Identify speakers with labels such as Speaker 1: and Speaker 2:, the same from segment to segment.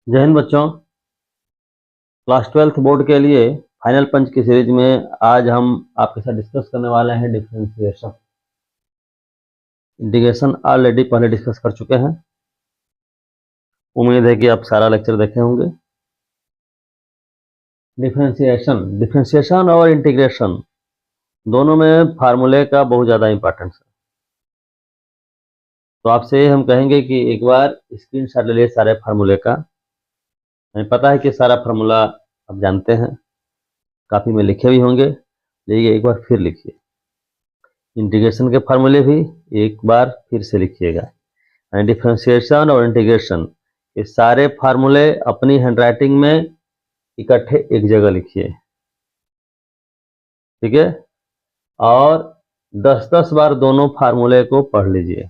Speaker 1: जय हिंद बच्चों। Class 12th board के लिए फाइनल पंच की सीरीज में आज हम आपके साथ डिस्कस करने वाले हैं डिफरेंशिएशन। इंटीग्रेशन ऑलरेडी पहले डिस्कस कर चुके हैं। उम्मीद है कि आप सारा लेक्चर देखे होंगे। डिफरेंशिएशन और इंटीग्रेशन दोनों में फार्मूले का बहुत ज़्यादा इंपॉर्टेंस है। तो आपसे हम कहेंगे कि एक बार स्क्रीनशॉट ले लिए सारे फार्मूले का। हमें पता है कि सारा फार्मूला आप जानते हैं, काफ़ी में लिखे भी होंगे, लेकिन एक बार फिर लिखिए। इंटीग्रेशन के फार्मूले भी एक बार फिर से लिखिएगा। डिफरेंशिएशन और इंटीग्रेशन ये सारे फार्मूले अपनी हैंडराइटिंग में इकट्ठे एक जगह लिखिए, ठीक है। और 10-10 बार दोनों फार्मूले को पढ़ लीजिए।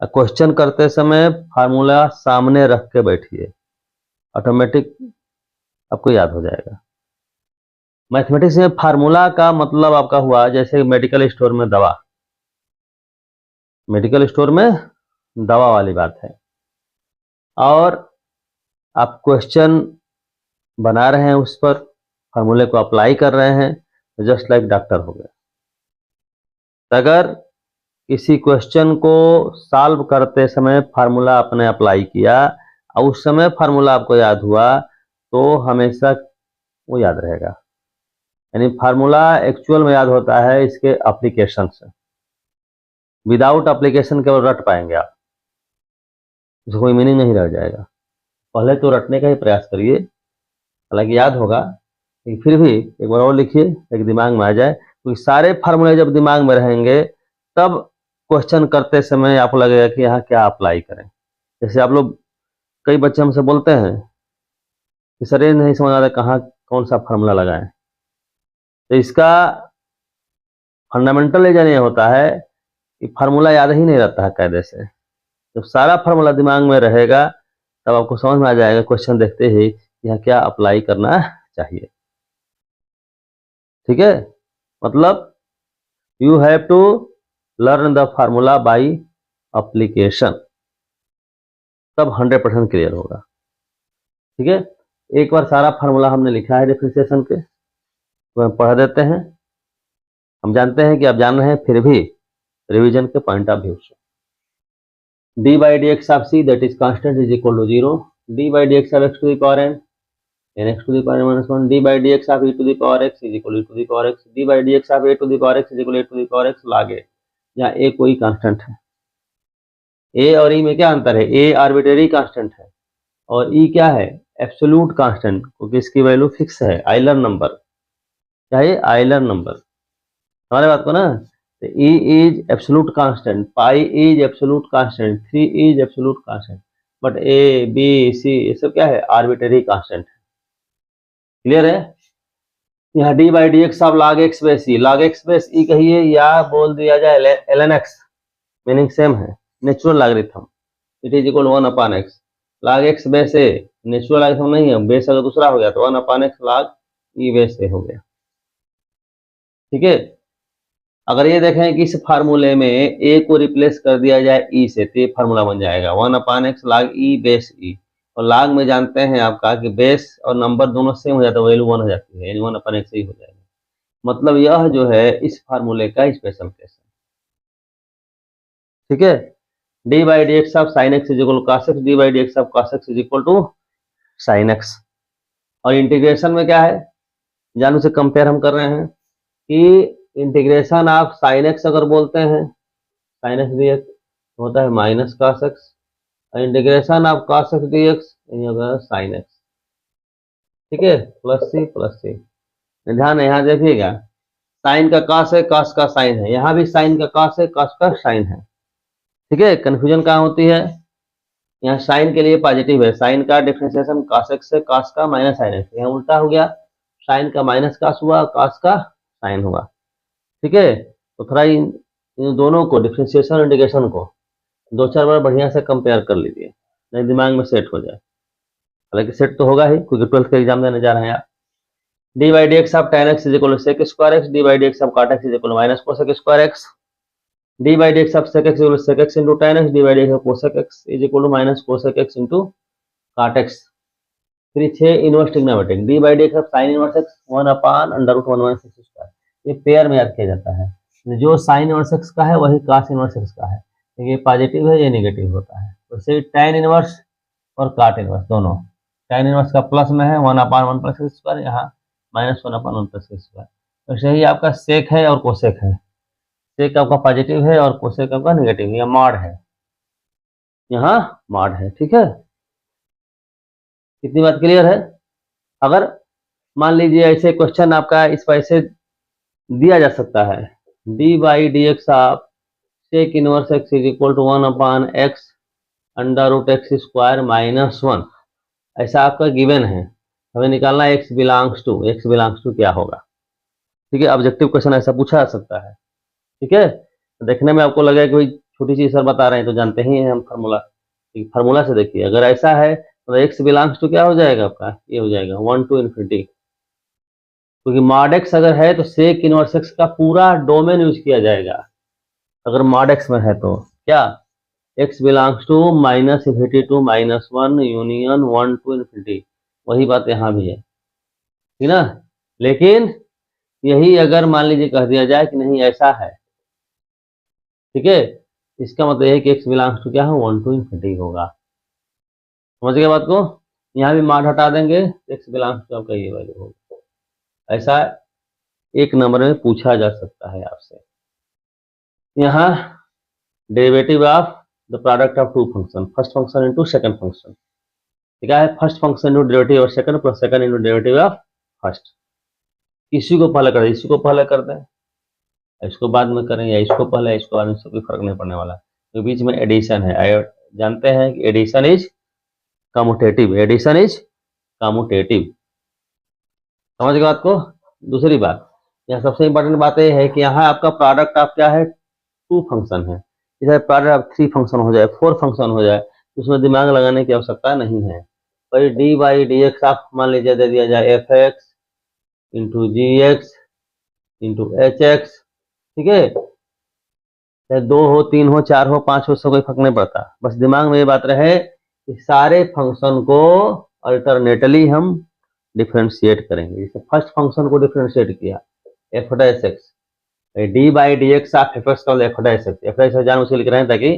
Speaker 1: क्वेश्चन करते समय फार्मूला सामने रख के बैठिए, ऑटोमेटिक आपको याद हो जाएगा। मैथमेटिक्स में फार्मूला का मतलब आपका हुआ जैसे मेडिकल स्टोर में दवा, मेडिकल स्टोर में दवा वाली बात है। और आप क्वेश्चन बना रहे हैं, उस पर फार्मूले को अप्लाई कर रहे हैं, तो जस्ट लाइक डॉक्टर हो गया। अगर किसी क्वेश्चन को सॉल्व करते समय फार्मूला आपने अप्लाई किया और उस समय फार्मूला आपको याद हुआ, तो हमेशा वो याद रहेगा। यानी फार्मूला एक्चुअल में याद होता है इसके एप्लीकेशन से। विदाउट एप्लीकेशन केवल रट पाएंगे आप, उसको कोई मीनिंग नहीं रह जाएगा। पहले तो रटने का ही प्रयास करिए, हालांकि याद होगा, लेकिन फिर भी एक बार और लिखिए, एक दिमाग में आ जाए। क्योंकि सारे फार्मूले जब दिमाग में रहेंगे तब क्वेश्चन करते समय आपको लगेगा कि यहाँ क्या अप्लाई करें। जैसे आप लोग, कई बच्चे हमसे बोलते हैं कि सर ये नहीं समझ आ रहा कहाँ कौन सा फार्मूला लगाएं। तो इसका फंडामेंटल रीजन ये होता है कि फार्मूला याद ही नहीं रहता है कायदे से। जब सारा फार्मूला दिमाग में रहेगा तब आपको समझ में आ जाएगा क्वेश्चन देखते ही यहाँ क्या अप्लाई करना चाहिए, ठीक है। मतलब you have to learn the formula by application, तब 100% क्लियर होगा, ठीक है। एक बार सारा फार्मूला हमने लिखा है डिफरेंशिएशन के, तो हम पढ़ देते हैं। हम जानते हैं कि आप जान रहे हैं, फिर भी रिवीजन के पॉइंट ऑफ व्यू से d by d x of c that is constant is equal to 0, d by d x of x to the power n x to the power -1, d by dx of e to the power x is equal to the power x, d by dx of a to the power x is equal to the power x log a, जहाँ a कोई constant है। a और e में क्या अंतर है? a arbitrary constant है और e क्या है? एब्सोल्यूट कांस्टेंट, क्योंकि इसकी वैल्यू फिक्स है, आइलर नंबर। क्या है? Euler number. हमारे बात को ना, तो e is absolute constant, pi is absolute constant, 3 is absolute constant, but a b c ये सब क्या है? आर्बिट्रेरी कांस्टेंट है। क्लियर है? यहाँ d by d x of log x base e, log x base e कहिए या बोल दिया जाए ln x, मीनिंग सेम है, natural logarithm. It is equal 1 upon x log x base a, natural logarithm नहीं है, बेस अगर दूसरा हो गया तो 1 upon x log e base a हो गया, ठीक है। अगर ये देखें कि इस फार्मूले में ए को रिप्लेस कर दिया जाए ई से, तो ये फार्मूला बन जाएगा 1 upon x log e base e. और लॉग में जानते हैं आपका कि बेस और नंबर दोनों सेम हो जाता है, वैल्यू 1 हो जाती है, यानी 1 अपॉन एक्स ही हो जाएगा। मतलब यह जो है इस फार्मूले का स्पेशल केस है, ठीक है। D by d x of sine x is equal to cos x, d by d x of cos x is equal to sine x. और इंटीग्रेशन में क्या है, जानू से कंपेयर हम कर रहे हैं कि इंटीग्रेशन ऑफ साइन एक्स अगर बोलते हैं, साइन एक्स डी एक्स होता है माइनस कॉस एक्स, और integration of cos x D x होगा साइन एक्स, ठीक है, प्लस सी। ध्यान यहाँ देखिएगा, साइन का कॉस है, कॉस का साइन है, यहाँ भी साइन का कॉस है, कॉस का साइन है, ठीक है। कंफ्यूजन कहाँ होती है? यहाँ साइन के लिए पॉजिटिव है, साइन का डिफरेंशिएशन कॉस एक्स से, कॉस का माइनस साइन एक्स, यहाँ उल्टा हो गया, साइन का माइनस कॉस हुआ, कॉस का साइन हुआ, ठीक है। तो थोड़ा इन दोनों को, डिफरेंशिएशन और इंटीग्रेशन को 2-4 बार बढ़िया से कंपेयर कर लीजिए, नहीं दिमाग में सेट हो जाए। हालांकि सेट तो होगा ही, क्योंकि 12th का एग्जाम देने जा रहे हैं आप। D by d x of tan x is equal to sec square x, d by d x of cot x is equal to minus cosec square x, d by d x of sec x is equal to sec x into tan x, d by d x of cosec x is equal to minus cosec x into cot x, फिर 6 inverse trigonometric d by d x sign inverse x 1/√1 ये pair में याद किया जाता है। जो sign inverse x का है वही कास इनवर्स एक्स का है, ये पॉजिटिव है ये नेगेटिव होता है। वैसे tan इनवर्स और काट इनवर्स दोनों, tan इनवर्स का प्लस में है 1/1 प्लस एक्स स्क्वायर, यहाँ -1/1 प्लस एक्स स्क्वायर। वैसे ही आपका सेक है और कोसेक है, सेक आपका पॉजिटिव है और कोसेक आपका नेगेटिव है, यहाँ मॉड है, यहाँ मॉड है। ठीक है, कितनी बात क्लियर है? अगर मान लीजिए ऐसे क्वेश्चन आपका इस पर ऐसे दिया जा सकता है, d by d x of sec inverse x is equal to 1/x √x square -1, ऐसा आपका गिवन है, हमें निकालना है x बिलोंग्स टू क्या होगा। ठीक है, ऑब्जेक्टिव क्वेश्चन ऐसा पूछा जा सकता है। ठीक है, देखने में आपको लगेगा कि कोई छोटी चीज सर बता रहे हैं तो जानते ही हैं हम फार्मूला से देखिए, अगर ऐसा है तो x बिलोंग्स टू क्या हो जाएगा आपका, ये हो जाएगा 1 to ∞, क्योंकि मॉड एक्स अगर है तो सेक इनवर्स एक्स का पूरा डोमेन यूज किया जाएगा। अगर मॉड एक्स में है तो क्या x belongs to -∞ to -1 union 1 to ∞, वही बात यहाँ भी है, ठीक ना। लेकिन यही अगर मान लीजिए कह दिया जाए कि नहीं ऐसा है, ठीक है, इसका मतलब यह है कि x बिलोंग्स टू क्या है 1 to ∞ होगा। समझ गए बात को? यहाँ भी मॉड हटा देंगे, x बिलोंग्स टू आपका ये वैल्यू होगा। ऐसा एक नंबर में पूछा जा सकता है आपसे। यहाँ derivative of the product of two function, first function into second function, ठीक है, first function into derivative of second plus second into derivative of first. इसी को पहले कर दें, इसी को पहले कर दें, इसको बाद में करें, या इसको पहले इसको बाद में, इससे कोई फर्क नहीं पड़ने वाला, तो बीच में एडिशन है। जानते हैं कि addition is commutative, addition is commutative. समझ गए बात को? दूसरी बात, यहाँ सबसे इंपॉर्टेंट बात यह है कि यहाँ आपका प्रोडक्ट ऑफ क्या है, टू फंक्शन है। इधर प्रोडक्ट ऑफ 3 फंक्शन हो जाए, 4 फंक्शन हो जाए, उसमें दिमाग लगाने की आवश्यकता नहीं है। भाई डी बाई डी एक्स आप मान लीजिए दे दिया जाए F x into g x into h x, ठीक है, चाहे 2 हो 3 हो 4 हो 5 हो, उससे कोई फर्क नहीं पड़ता, बस दिमाग में ये बात रहे कि सारे फंक्शन को अल्टरनेटली हम डिफ्रेंशिएट करेंगे। जैसे फर्स्ट फंक्शन को डिफ्रेंशिएट किया f dash x, d by d x of f x का f dash x, f dash x जान उसे लिख रहे हैं ताकि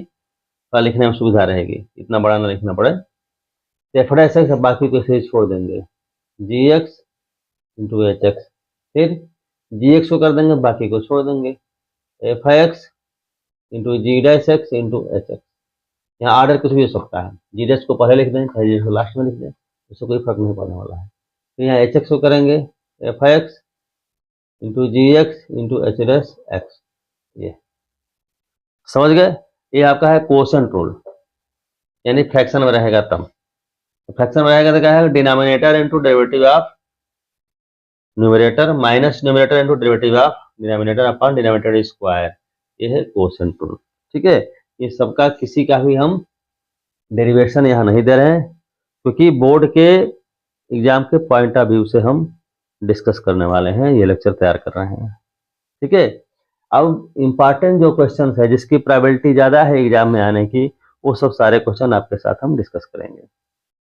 Speaker 1: लिखने में सुविधा रहेगी, इतना बड़ा ना लिखना पड़े। तो एफ डैश एक्स बाकी को इसे छोड़ देंगे, जी एक्स इंटू एच एक्स, फिर जी एक्स को कर देंगे, बाकी को छोड़ देंगे, f x into g dash x into h x. यहाँ आर्डर कुछ भी हो सकता है, जी डैश को पहले लिख दें चाहे जी को लास्ट में लिख दें, उससे कोई फर्क नहीं पड़ने वाला है। तो यहाँ एच एक्स को करेंगे f x into g x into h dash x, ये समझ गए। ये आपका है क्वोशंट रूल, यानी फ्रैक्शन में रहेगा तब, फ्रैक्शन में रहेगा तो क्या है, denominator into derivative of numerator minus numerator into derivative of denominator upon denominator square, ये है क्वोशंट रूल। ठीक है, ये सबका किसी का भी हम डेरिवेशन यहाँ नहीं दे रहे हैं, क्योंकि बोर्ड के एग्जाम के पॉइंट ऑफ व्यू से हम डिस्कस करने वाले हैं, ये लेक्चर तैयार कर रहे हैं। ठीक है, अब इंपॉर्टेंट जो क्वेश्चन है जिसकी प्रोबेबिलिटी ज़्यादा है एग्जाम में आने की, वो सब सारे क्वेश्चन आपके साथ हम डिस्कस करेंगे।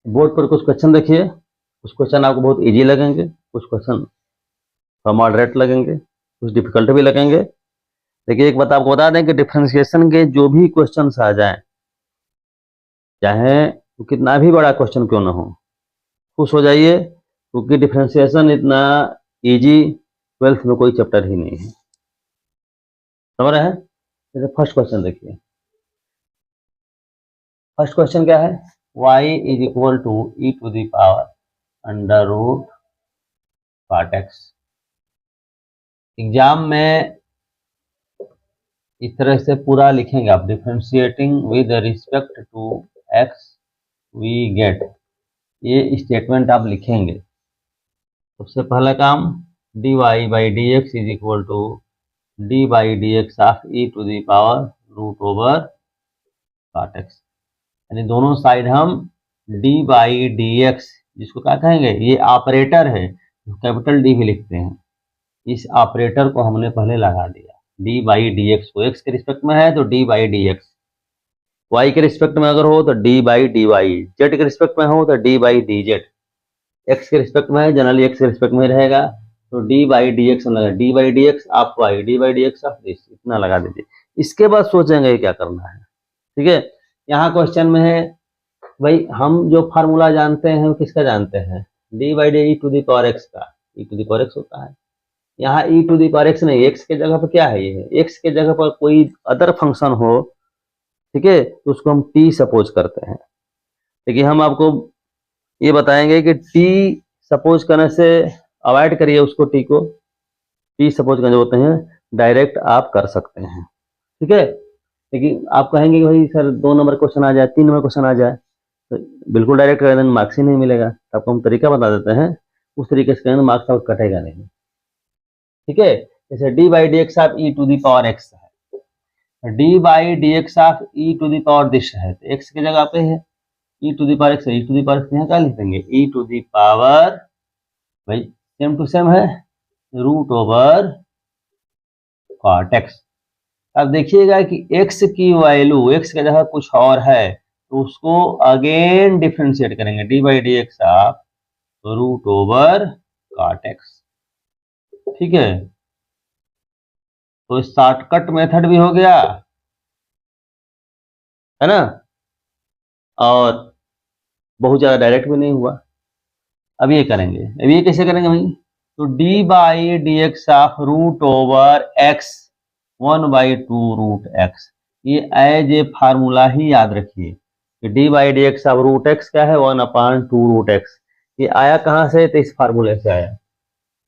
Speaker 1: बोर्ड पर कुछ क्वेश्चन देखिए, कुछ क्वेश्चन आपको बहुत इजी लगेंगे, कुछ क्वेश्चन मॉडरेट लगेंगे, कुछ डिफिकल्ट भी लगेंगे। देखिए एक बात आपको बता दें कि डिफरेंशिएशन के जो भी क्वेश्चन आ जाएं, चाहे कितना भी बड़ा क्वेश्चन क्यों ना हो, खुश हो जाइए, क्योंकि डिफरेंशिएशन इतना इजी 12th में कोई चैप्टर ही नहीं है। समझ रहे हैं? जैसे फर्स्ट क्वेश्चन देखिए, फर्स्ट क्वेश्चन क्या है, y is equal to e to the power under root cot x. Exam में इस तरह से पूरा लिखेंगे आप, differentiating with respect to x we get, ये स्टेटमेंट आप लिखेंगे। सबसे पहला काम, d y by d x is equal to d by d x of e to the power root over cot x, यानी दोनों साइड हम डी बाई डी एक्स, जिसको क्या कहेंगे, ये ऑपरेटर है, कैपिटल डी भी लिखते हैं, इस ऑपरेटर को हमने पहले लगा दिया, डी बाई डी एक्स को, एक्स के रिस्पेक्ट में है तो d by d x, y के रिस्पेक्ट में अगर हो तो d by d y, z के रिस्पेक्ट में हो तो d by d z, x के रिस्पेक्ट में है जनरली एक्स के रिस्पेक्ट में रहेगा तो डी बाई डी एक्स लगा, d by d x of y, d by d x of this, इतना लगा दीजिए। इसके बाद सोचेंगे क्या करना है। ठीक है, यहाँ क्वेश्चन में है भाई हम जो फार्मूला जानते हैं किसका जानते हैं, d by d e to the power x का, e to the power x होता है। यहाँ e to the power x नहीं, एक्स के जगह पर क्या है, ये एक्स के जगह पर कोई अदर फंक्शन हो, ठीक है, तो उसको हम टी सपोज करते हैं। लेकिन हम आपको ये बताएंगे कि टी सपोज करने से अवॉइड करिए उसको, टी को, टी सपोज करने होते हैं डायरेक्ट आप कर सकते हैं। ठीक है, लेकिन आप कहेंगे कि भाई सर 2 नंबर क्वेश्चन आ जाए, 3 नंबर क्वेश्चन आ जाए, तो बिल्कुल डायरेक्ट कर देंगे, मार्क्स ही नहीं मिलेगा। तो आपको हम तरीका बता देते हैं, उस तरीके से करेंगे मार्क्स आपको कटेगा नहीं। ठीक है, जैसे d by d x of e to the power x है, d by d x of e to the power this है, तो एक्स की जगह पे है e to the power x, e to the power x यहाँ क्या लिख देंगे, ई टू दी पावर, भाई सेम टू सेम है, रूट ओवर कॉट एक्स। अब देखिएगा कि x की वैल्यू x की जगह कुछ और है तो उसको अगेन डिफ्रेंशिएट करेंगे, d by d x of root over cot x. ठीक है, तो शॉर्टकट मेथड भी हो गया है ना, और बहुत ज्यादा डायरेक्ट भी नहीं हुआ। अब ये करेंगे, अब ये कैसे करेंगे भाई, तो d by d x of root over x 1/2 root x, ये एज ए फार्मूला ही याद रखिए कि d by d x of root x क्या है, 1/2 रूट एक्स। ये आया कहाँ से, तो इस फार्मूले से आया,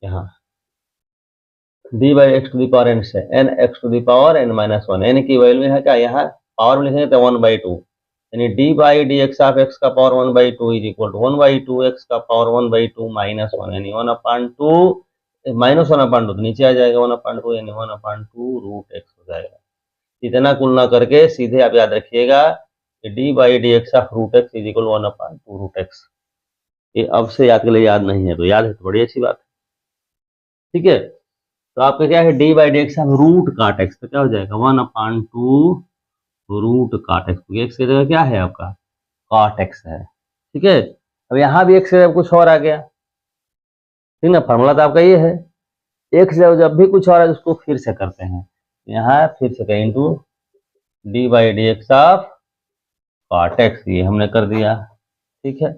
Speaker 1: यहाँ d by x to the power n से, n x to the power n minus one, n की वैल्यू है क्या, यहाँ पावर में लिखेंगे तो 1/2, यानी d by d x of x का power 1/2 is equal to 1/2 x का पावर 1/2 माइनस वन, यानी 1/2 माइनस 1/2 तो नीचे आ जाएगा 1/2, यानी 1/2 रूट एक्स हो जाएगा। इतना कुलना करके सीधे आप याद रखिएगा कि d by d x of root x is equal 1/2 root x. ये अब से याद के लिए याद नहीं है तो याद है तो बड़ी अच्छी बात है। ठीक है, तो आपका क्या है, d by d x of root cot x, तो क्या हो जाएगा 1/2 रूट काट एक्स, क्योंकि एक्स की जगह क्या है आपका काट एक्स है। ठीक है, अब यहाँ भी एक्स जब कुछ और आ गया, ठीक ना, फॉर्मूला तो आपका ये है, एक्स जब भी कुछ और है उसको फिर से करते हैं, यहाँ फिर से करें into d by d x of काट एक्स, ये हमने कर दिया। ठीक है,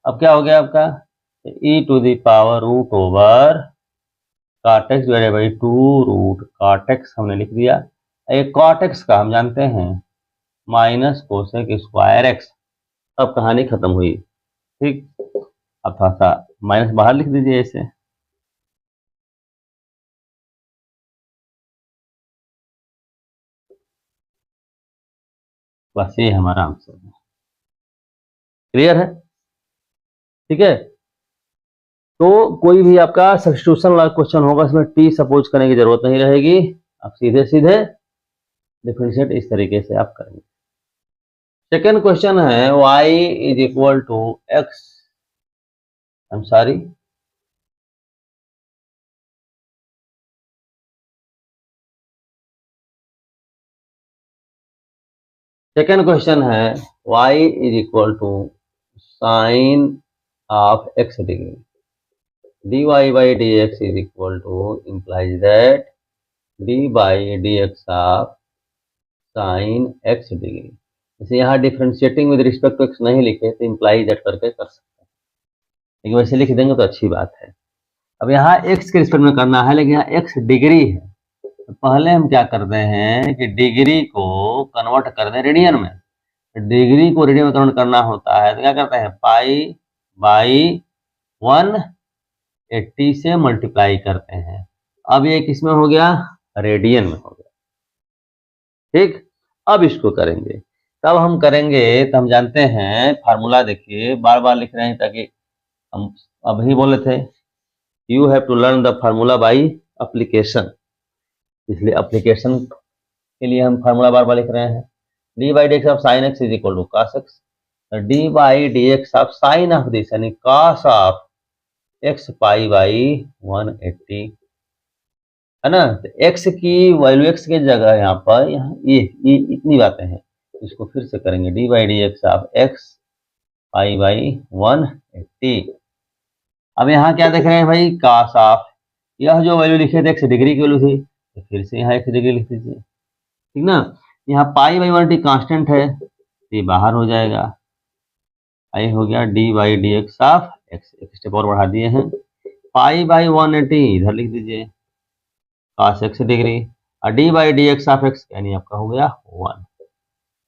Speaker 1: अब क्या हो गया आपका, e to the power root over cot x divided by 2 root cot x हमने लिख दिया। एक कॉट एक्स का हम जानते हैं माइनस कोसेक स्क्वायर एक्स। अब कहानी खत्म हुई। ठीक, अब थोड़ा सा माइनस बाहर लिख दीजिए इसे, बस ये हमारा आंसर है। क्लियर है? ठीक है, तो कोई भी आपका सब्स्टिट्यूशन वाला क्वेश्चन होगा इसमें टी सपोज करने की जरूरत नहीं रहेगी, आप सीधे सीधे डिफरेंशिएट इस तरीके से आप करेंगे। सेकेंड क्वेश्चन है y is equal to x, I am sorry, second question है y is equal to sine of x degree, dy by d x is equal to implies that d by d x of sine x degree. जैसे यहाँ differentiating with respect to x नहीं लिखे तो imply that करके कर सकते हैं, लेकिन वैसे लिख देंगे तो अच्छी बात है। अब यहाँ x के रिस्पेक्ट में करना है, लेकिन यहाँ x डिग्री है, तो पहले हम क्या करते हैं कि डिग्री को कन्वर्ट कर दें रेडियन में। डिग्री को रेडियन में कन्वर्ट करना होता है तो क्या करते हैं, पाई बाई 180 से मल्टीप्लाई करते हैं। अब ये किसमें हो गया, रेडियन में हो गया। ठीक, अब इसको करेंगे, तब हम करेंगे तो हम जानते हैं फार्मूला, देखिए बार बार लिख रहे हैं ताकि हम अभी बोले थे you have to learn the formula by application, इसलिए एप्लीकेशन के लिए हम फार्मूला बार बार लिख रहे हैं। D by d x of sine x is equal to cos x, d by d x of sine of this यानी cos of x pi by 180, है ना। तो एक्स की वैल्यू एक्स की जगह यहाँ पर ये इतनी बातें हैं, इसको फिर से करेंगे, d by d x of x pi by 180। अब यहाँ क्या देख रहे हैं भाई, कास ऑफ, यह जो वैल्यू लिखे थे एक्स डिग्री की वैल्यू थी, तो फिर से यहाँ एक्स डिग्री लिख दीजिए, ठीक ना। यहाँ पाई बाई 180 कांस्टेंट है, ये बाहर हो जाएगा, आई हो गया D by d x of x, एक स्टेप और बढ़ा दिए हैं, पाई बाई 180 इधर लिख दीजिए cos एक्स डिग्री, और D by d x of x यानी आपका हो गया 1।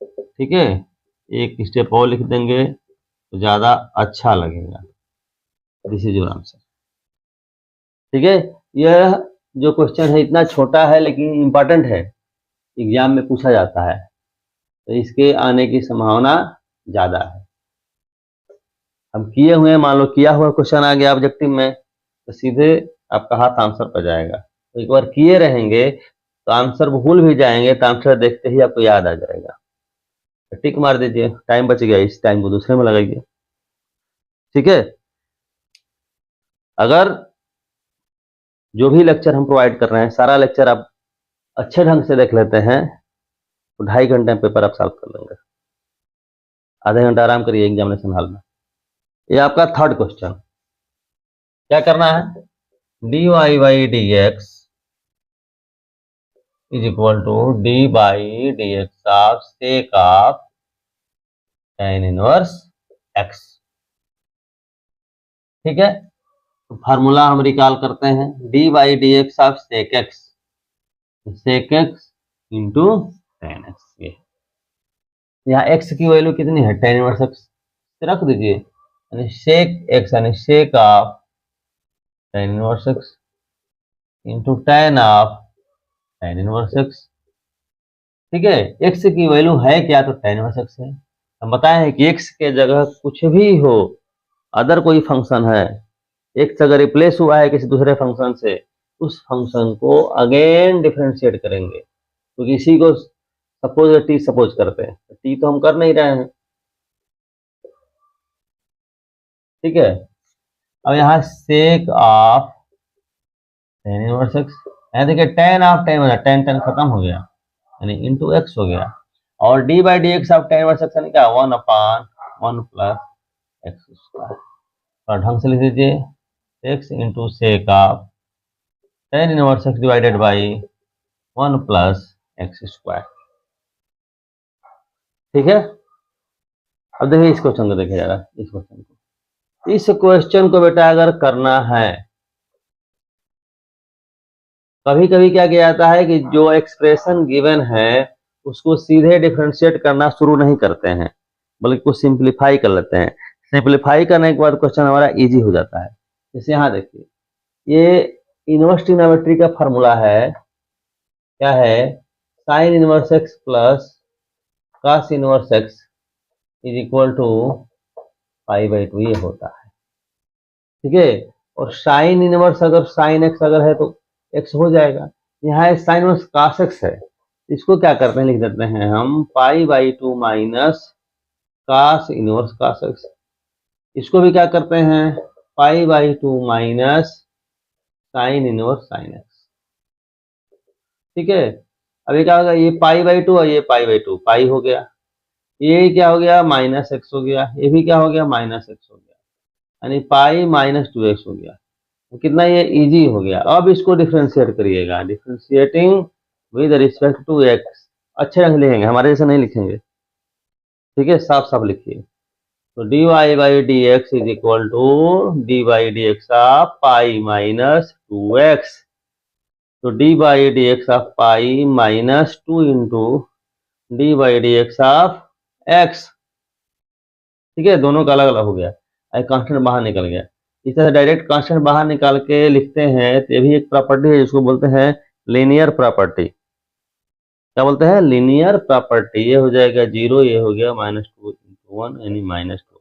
Speaker 1: ठीक है, एक स्टेप और लिख देंगे तो ज्यादा अच्छा लगेगा। This is your answer. ठीक है, यह जो क्वेश्चन है इतना छोटा है लेकिन इंपॉर्टेंट है, एग्जाम में पूछा जाता है, तो इसके आने की संभावना ज्यादा है। हम किए हुए हैं, मान लो किया हुआ क्वेश्चन आ गया ऑब्जेक्टिव में, तो सीधे आपका हाथ आंसर पर जाएगा। तो एक बार किए रहेंगे तो आंसर भूल भी जाएंगे, तो आंसर देखते ही आपको याद आ जाएगा। तो टिक मार दीजिए, टाइम बच गया, इस टाइम को दूसरे में लगाइए। ठीक है, अगर जो भी लेक्चर हम प्रोवाइड कर रहे हैं, सारा लेक्चर आप अच्छे ढंग से देख लेते हैं तो 2.5 घंटे में पेपर आप सॉल्व कर लेंगे। आधे घंटा आराम करिए एग्जामिनेशन हॉल में। ये आपका थर्ड क्वेश्चन, क्या करना है, d y by d x is equal to d by d x of sec of tan inverse x. ठीक है, तो फार्मूला हम रिकॉल करते हैं, d by d x of sec x into tan x. यहाँ x की value कितनी है, tan इनवर्स एक्स रख दीजिए, यानी सेक एक्स यानी सेक of tan inverse x into tan of tan inverse x. ठीक है, x की वैल्यू है क्या, तो tan इनवर्स एक्स है। हम बताए हैं कि x के जगह कुछ भी हो, अदर कोई फंक्शन है, x अगर रिप्लेस हुआ है किसी दूसरे फंक्शन से, उस फंक्शन को अगेन डिफरेंशिएट करेंगे। तो किसी को सपोज टी सपोज करते हैं, टी तो हम कर नहीं रहे हैं। ठीक है, अब यहाँ सेक ऑफ tan इनवर्स एक्स, यहाँ देखिए tan ऑफ tan, tan खत्म हो गया यानी इंटू एक्स हो गया, और D by d x of tan inverse x यानी क्या, 1/1 प्लस एक्स स्क्वायर। और ढंग से लिख दीजिए x into sec of tan inverse x divided by 1 plus x square. ठीक है, अब देखिए इस क्वेश्चन को देखिए जरा, इस क्वेश्चन को बेटा अगर करना है, कभी कभी क्या किया जाता है कि जो एक्सप्रेशन गिवन है उसको सीधे डिफरेंशिएट करना शुरू नहीं करते हैं, बल्कि कुछ सिंप्लीफाई कर लेते हैं। सिंप्लीफाई करने के बाद क्वेश्चन हमारा इजी हो जाता है। जैसे यहाँ देखिए, ये इनवर्स ट्रिग्नोमेट्री का फॉर्मूला है, क्या है, sine inverse x plus cos inverse x is equal to π/2 ये होता है। ठीक है, और साइन इनवर्स अगर साइन एक्स अगर है तो एक्स हो जाएगा। यहाँ साइन इनवर्स कॉस एक्स है, इसको क्या करते हैं, लिख देते हैं हम π/2 minus cos inverse cos x. इसको भी क्या करते हैं, π/2 minus sine inverse sine x. ठीक है, अभी क्या होगा, ये π/2 और ये π/2 पाई हो गया, ये क्या हो गया, माइनस एक्स हो गया, ये भी क्या हो गया, माइनस एक्स हो गया, यानी पाई माइनस 2x हो गया। तो कितना ये इजी हो गया। अब इसको डिफरेंशिएट करिएगा, differentiating with respect to x. अच्छे रंग लिखेंगे, हमारे जैसे नहीं लिखेंगे। ठीक है, साफ साफ लिखिए। तो d y by d x is equal to d by d x of pi minus 2x। तो d by d x of pi minus 2 into d by d x of x. ठीक है, दोनों का अलग अलग हो गया, कांस्टेंट बाहर निकल गया। इस तरह डायरेक्ट कांस्टेंट बाहर निकाल के लिखते हैं, तो ये भी एक प्रॉपर्टी है जिसको बोलते हैं लीनियर प्रॉपर्टी। क्या बोलते हैं, लीनियर प्रॉपर्टी। ये हो जाएगा 0, ये हो गया -2 इंटू 1 यानी -2।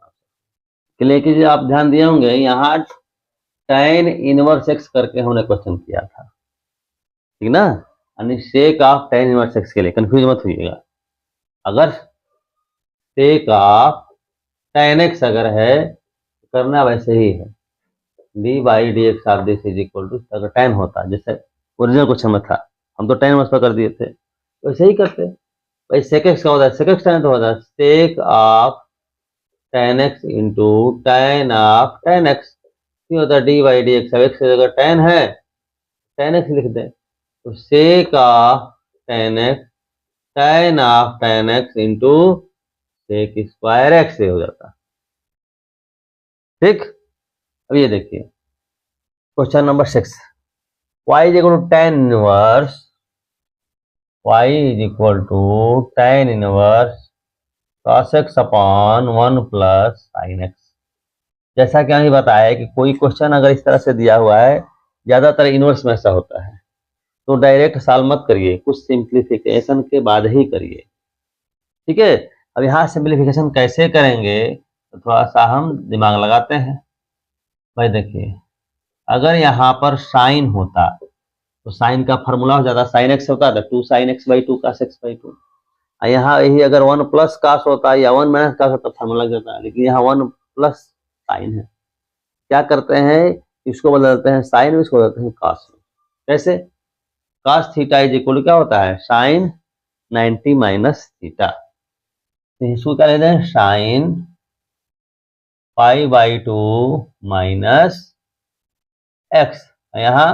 Speaker 1: लेकिन आप ध्यान दिए होंगे यहाँ tan इनवर्स एक्स करके हमने क्वेश्चन किया था, ठीक ना, यानी सेक ऑफ tan इनवर्स एक्स के लिए कंफ्यूज मत होइएगा। अगर सेक ऑफ tan एक्स अगर है, करना वैसे ही है, d by d x of this is equal to, अगर tan होता जैसे ओरिजिनल क्वेश्चन में था, हम तो tan इनवर्स पर कर दिए थे, वैसे ही करते। भाई sec x क्या होता है, sec x tan तो होता है sec of tan x into tan of tan x, ये होता है dy dx। अब x की जगह tan है, tan x लिख दें, तो sec of tan x tan of tan x into sec square x से हो जाता है। ठीक, अब ये देखिए question number 6, y is equal to tan inverse, y is equal to tan inverse cos x upon 1 plus sin x। जैसा कि हमने बताया कि कोई क्वेश्चन अगर इस तरह से दिया हुआ है, ज्यादातर इनवर्स में ऐसा होता है, तो डायरेक्ट सॉल्व मत करिए, कुछ सिंप्लीफिकेशन के बाद ही करिए। ठीक है, अब यहाँ सिंप्लीफिकेशन कैसे करेंगे तो थोड़ा सा हम दिमाग लगाते हैं। भाई देखिए, अगर यहाँ पर साइन होता तो साइन का फॉर्मूला हो जाता, साइन एक्स होता था 2 sin x by 2 cos x by 2। यहाँ यही अगर 1 प्लस कास होता है या 1 माइनस कास होता फॉर्मूला लग जाता है, लेकिन यहाँ 1 प्लस साइन है। क्या करते हैं, इसको बदलते हैं साइन में, इसको बदलते हैं कास में। कैसे, कास थीटा इज इक्वल क्या होता है, साइन 90 माइनस थीटा। तो इसको क्या लेते हैं, sine pi by 2 minus x, यहाँ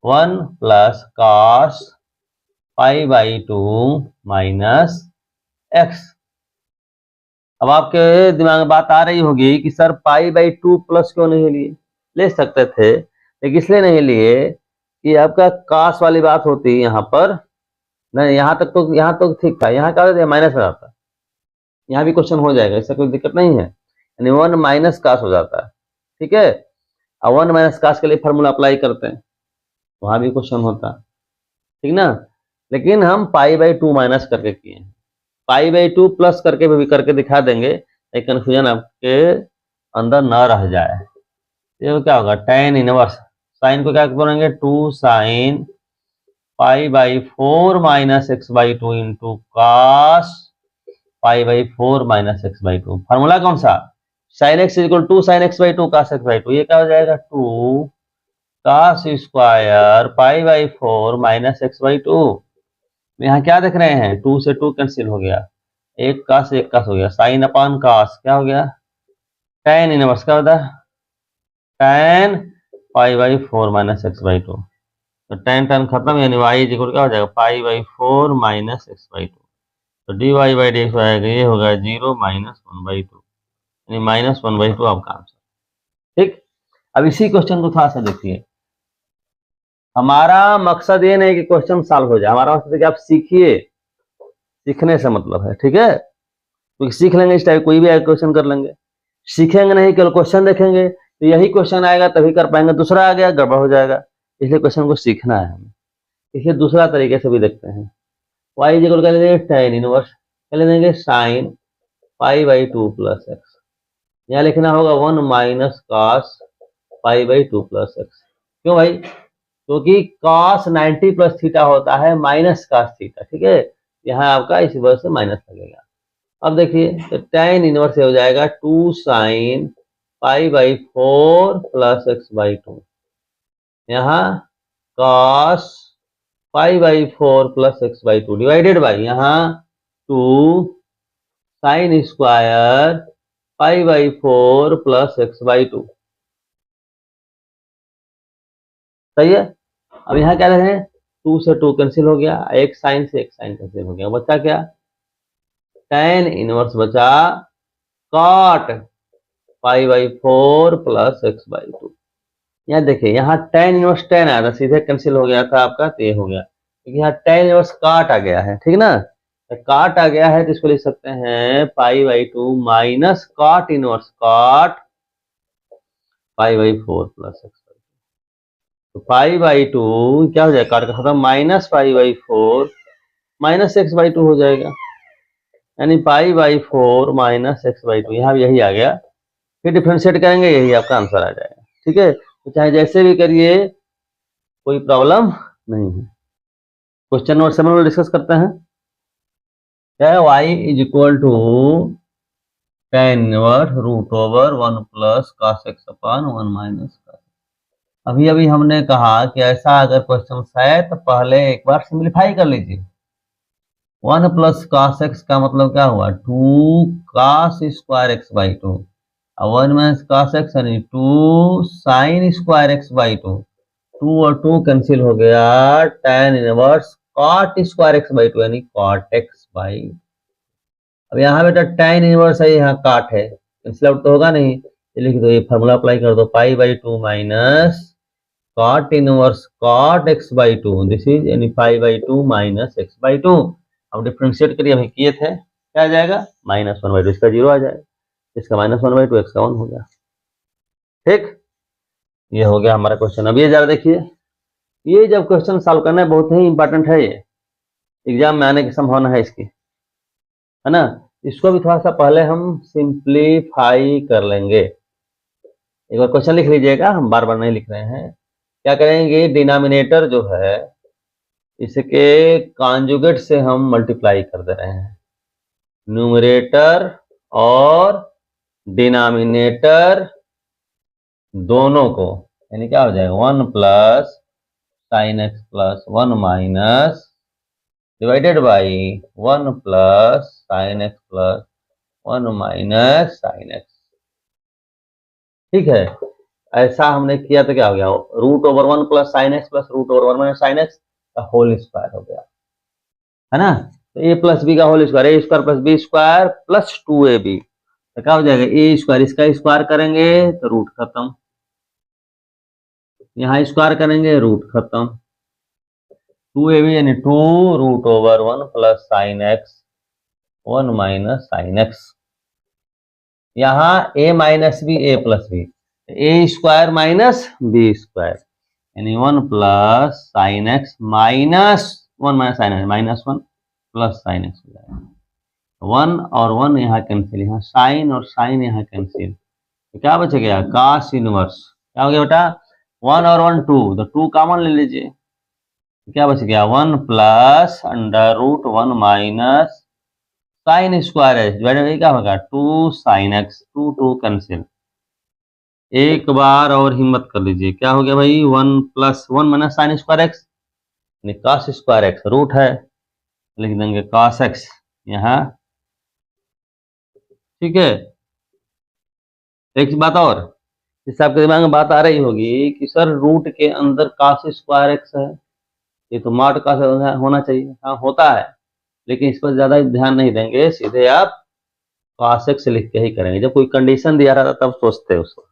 Speaker 1: 1 plus cos pi by 2 minus x. अब आपके दिमाग में बात आ रही होगी कि सर पाई बाई 2 प्लस क्यों नहीं लिए, ले सकते थे, लेकिन इसलिए नहीं लिए कि आपका कॉस वाली बात होती यहाँ पर, नहीं यहाँ तो ठीक था, यहाँ क्या होता है माइनस में जाता है, यहाँ भी क्वेश्चन हो जाएगा, इससे कोई दिक्कत नहीं है, यानी 1 माइनस कास हो जाता है। ठीक है, अब 1 माइनस कास के लिए फॉर्मूला अप्लाई करते हैं, वहां भी क्वेश्चन होता है, ठीक ना। लेकिन हम पाई बाई 2 माइनस करके किए हैं, पाई बाई 2 प्लस करके भी करके दिखा देंगे, एक कन्फ्यूजन आपके अंदर न रह जाए। ये क्या होगा, tan इनवर्स, साइन को क्या बोलेंगे 2 sine pi by 4 minus x by 2 into cos pi by 4 minus x by 2। Formula कौन सा, sine x equal 2 sine x by 2 cos x by 2, ये क्या हो जाएगा 2 cos square pi by 4 minus x by 2। यहाँ क्या देख रहे हैं, 2 से 2 कैंसिल हो गया, एक कास हो गया, साइन अपॉन कास क्या हो गया, tan इनवर्स क्या होता है, tan pi by 4 minus x by 2। तो tan खत्म, यानी y इज इक्वल क्या हो जाएगा, pi by 4 minus x by 2। तो d y by d x आएगा, ये होगा 0 माइनस 1 बाई 2, यानी माइनस 1 बाई 2 आपका आंसर। ठीक, अब इसी क्वेश्चन को थोड़ा सा देखिए, हमारा मकसद ये नहीं कि क्वेश्चन सॉल्व हो जाए, हमारा मकसद है कि आप सीखिए, सीखने से मतलब है। ठीक है, क्योंकि सीख लेंगे इस टाइप कोई भी क्वेश्चन कर लेंगे, सीखेंगे नहीं केवल क्वेश्चन देखेंगे तो यही क्वेश्चन आएगा तभी कर पाएंगे, दूसरा आ गया गड़बड़ हो जाएगा। इसलिए क्वेश्चन को सीखना है हमें, इसलिए दूसरा तरीके से भी देखते हैं। y इज इक्वल कर लेंगे tan इनवर्स, कर लेंगे sine pi by 2 plus x, यहाँ लिखना होगा 1 minus cos pi by 2 plus x. क्यों भाई, क्योंकि कॉस 90 प्लस थीटा होता है माइनस कॉस थीटा। ठीक है, यहाँ आपका इस वजह से माइनस लगेगा। अब देखिए, तो tan इनवर्स से हो जाएगा 2 sine pi by 4 plus x by 2, यहाँ cos pi by 4 plus x by 2 divided by यहाँ 2 sine square pi by 4 plus x by 2। सही है, अब यहाँ क्या रहे, 2 से 2 कैंसिल हो गया, एक साइन से एक साइन कैंसिल हो गया, बचा क्या, tan इनवर्स बचा cot pi by 4 plus x by 2। यहाँ देखिए, यहाँ tan इनवर्स tan आया था, सीधे कैंसिल हो गया था आपका, तो ये हो गया, क्योंकि यहाँ tan इनवर्स काट आ गया है। ठीक ना, तो काट आ गया है तो इसको लिख सकते हैं pi by 2 minus cot inverse cot pi by 4 plus x. तो पाई बाई 2 क्या हो जाएगा, काट का खत्म, minus pi by 4 minus x by 2 हो जाएगा, यानी pi by 4 minus x by 2, यहाँ भी यही आ गया, फिर डिफ्रेंशिएट करेंगे यही आपका आंसर आ जाएगा। ठीक है, तो चाहे जैसे भी करिए कोई प्रॉब्लम नहीं है। क्वेश्चन नंबर 7 डिस्कस करते हैं, क्या है, y is equal to tan inverse root over 1 plus cos x upon 1 minus cos। अभी अभी हमने कहा कि ऐसा अगर क्वेश्चन है तो पहले एक बार सिंप्लीफाई कर लीजिए, 1 प्लस कॉस एक्स का मतलब क्या हुआ 2 कॉस स्क्वायर एक्स बाई 2, और 1 माइनस कॉस एक्स यानी 2 साइन स्क्वायर एक्स बाई 2, 2 और 2 कैंसिल हो गया, tan inverse cot square x by 2 यानी कॉट एक्स बाई। अब यहाँ बेटा tan इनवर्स है, यहाँ काट है, कैंसिल आउट तो होगा नहीं, ये लिख दो, ये फॉर्मूला अप्लाई कर दो, pi by 2 minus cot inverse cot x by 2, this is यानी pi by 2 minus x by 2। अब डिफ्रेंशिएट करिए, अभी किए थे, क्या आ जाएगा -1/2, इसका 0 आ जाएगा, इसका -1/2, एक्स का 1 हो गया। ठीक, ये हो गया हमारा क्वेश्चन। अब ये जरा देखिए, ये जब क्वेश्चन सॉल्व करना है बहुत ही इंपॉर्टेंट है, ये एग्जाम में आने की संभावना है इसकी, है ना। इसको भी थोड़ा सा पहले हम सिंप्लीफाई कर लेंगे। एक बार क्वेश्चन लिख लीजिएगा, हम बार बार नहीं लिख रहे हैं। क्या करेंगे, डिनोमिनेटर जो है इसके कॉन्जुगेट से हम मल्टीप्लाई कर दे रहे हैं, न्यूमरेटर और डिनोमिनेटर दोनों को, यानी क्या हो जाएगा 1 plus sine x plus 1 minus divided by 1 plus sine x plus 1 minus sine x. ठीक है, ऐसा हमने किया तो क्या हो गया, √1 plus sine x plus √1 minus sine x का होल स्क्वायर हो गया, है ना। तो a प्लस बी का whole square, A square plus B square plus 2ab, तो क्या हो जाएगा ए स्क्वायर, इसका स्क्वायर करेंगे तो रूट खत्म, यहाँ स्क्वायर करेंगे रूट खत्म, 2ab यानी 2√1 plus sine x 1 minus sine x, यहाँ a minus b a plus b, a square minus b square यानी 1 plus sine x minus 1 minus sine x -1 plus sine x हो जाएगा, 1 और 1 यहाँ कैंसिल, यहाँ साइन और साइन यहाँ कैंसिल, तो क्या बच गया कॉस इनवर्स, क्या हो गया बेटा 1 और 1 2, तो 2 कॉमन ले लीजिए, क्या बच गया 1 प्लस √1 माइनस साइन स्क्वायर है, क्या होगा 2 साइन एक्स, 2 कैंसिल, एक बार और हिम्मत कर लीजिए, क्या हो गया भाई 1 plus 1 minus sine square x cos square x, root है लिख देंगे कॉस एक्स यहाँ। ठीक है, एक बात और, इससे आपके दिमाग में बात आ रही होगी कि सर रूट के अंदर कॉस स्क्वायर एक्स है, ये तो मॉड कॉस होना चाहिए, हाँ होता है, लेकिन इस पर ज्यादा ध्यान नहीं देंगे, सीधे आप कॉस एक्स लिख के ही करेंगे, जब कोई कंडीशन दिया रहता तब सोचते हैं उसको,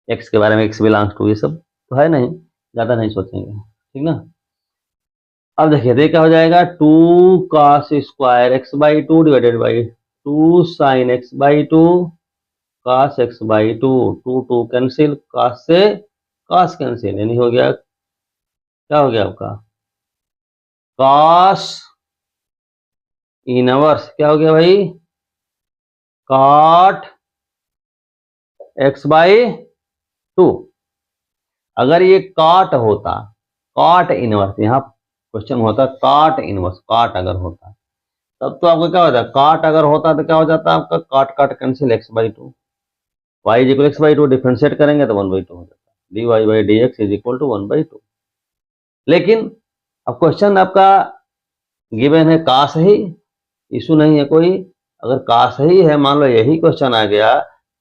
Speaker 1: एक्स के बारे में, एक्स बिलोंग्स टू, ये सब तो है नहीं, ज्यादा नहीं सोचेंगे, ठीक ना। अब देखिए क्या हो जाएगा 2 cos square x by 2 divided by 2 sine x by 2 cos x by 2, 2 cancel, cos से कॉस कैंसिल, यानी हो गया, क्या हो गया आपका कॉस इनवर्स, क्या हो गया भाई कॉट एक्स बाई 2। अगर ये कॉट होता, कॉट इनवर्स, यहाँ क्वेश्चन होता कॉट इनवर्स, कॉट अगर होता तब तो आपको क्या होता, कॉट अगर होता तो क्या हो जाता आपका cot cot cancel x by 2, y equal x by 2 differentiate करेंगे तो 1/2 हो जाता, dy by dx is equal to 1/2। लेकिन अब क्वेश्चन आपका गिवन है काश ही, इशू नहीं है कोई, अगर काश ही है, मान लो यही क्वेश्चन आ गया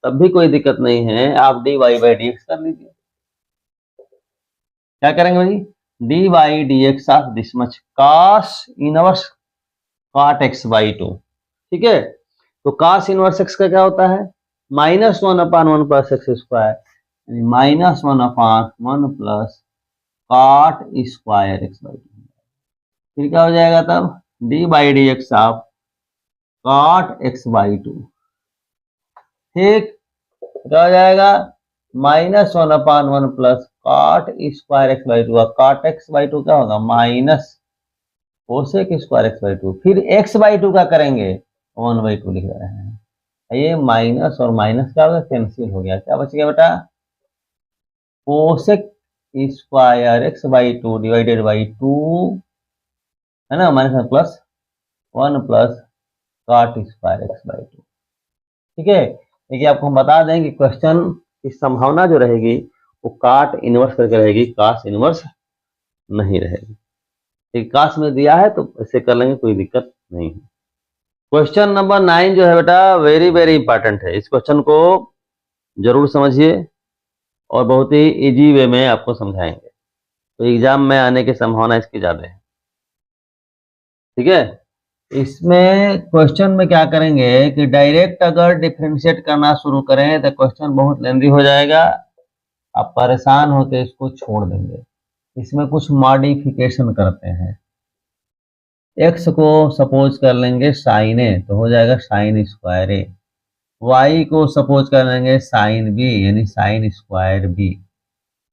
Speaker 1: तब भी कोई दिक्कत नहीं है, आप dy बाई dx कर लीजिए। क्या करेंगे भाई dy by dx of this much cos inverse cot x by 2, ठीक है। तो cos इनवर्स x का क्या होता है -1/1 plus x square, -1/1 plus cot square x by 2, फिर क्या हो जाएगा तब dy by dx of cot x by 2, ठीक, क्या हो जाएगा -1/1 plus cot square x by 2, cot x by 2 क्या होगा minus cosec square x by 2, फिर x बाई 2 का करेंगे 1/2 लिख रहे हैं, ये माइनस और माइनस क्या होगा कैंसिल हो गया, क्या बच गया बेटा cosec square x by 2 divided by 2, है ना, minus plus 1 plus cot square x by 2। ठीक है, देखिए आपको हम बता दें कि क्वेश्चन की संभावना जो रहेगी वो काट इनवर्स करके रहेगी, कास इनवर्स नहीं रहेगी। ठीक, कास में दिया है तो ऐसे कर लेंगे, कोई दिक्कत नहीं है। क्वेश्चन नंबर 9 जो है बेटा वेरी वेरी इंपॉर्टेंट है। इस क्वेश्चन को जरूर समझिए और बहुत ही इजी वे में आपको समझाएंगे, तो एग्जाम में आने की संभावना इसकी ज्यादा है। ठीक है, इसमें क्वेश्चन में क्या करेंगे कि डायरेक्ट अगर डिफरेंशिएट करना शुरू करें तो क्वेश्चन बहुत लेंदी हो जाएगा, आप परेशान होकर इसको छोड़ देंगे। इसमें कुछ मॉडिफिकेशन करते हैं। एक्स को सपोज कर लेंगे साइन ए, तो हो जाएगा साइन स्क्वायर ए। वाई को सपोज कर लेंगे साइन बी, यानी साइन स्क्वायर बी।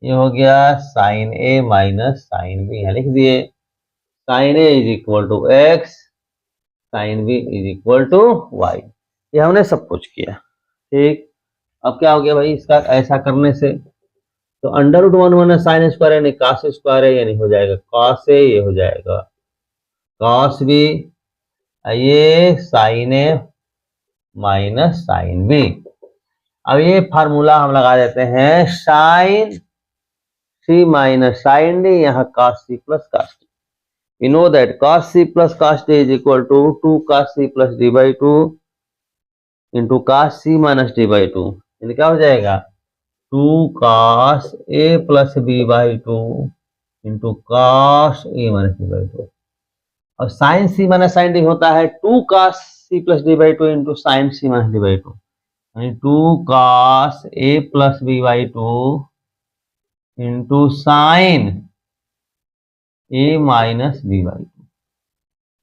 Speaker 1: ये हो गया sine a minus sine b, यहाँ लिख दिए। Sine a is equal to x, sine b is equal to y. ये हमने सब कुछ किया। ठीक, अब क्या हो गया भाई इसका ऐसा करने से, तो under root one one sine square यानी कॉस स्क्वायर है, यानी हो जाएगा कॉस ए, ये हो जाएगा कॉस बी, ये sine a minus sine b. अब ये फार्मूला हम लगा देते हैं sine c minus sine d, यहाँ cos c plus cos d. We know that cos c plus cos d is equal to 2 cos c plus d by 2 into cos c minus d by 2। यानी क्या हो जाएगा 2 cos a plus b by 2 into cos a minus d by 2। और sin c minus sin d होता है 2 cos c plus d by 2 into sin c minus d by 2, यानी 2 cos a plus b by 2 into sin a minus b by 2।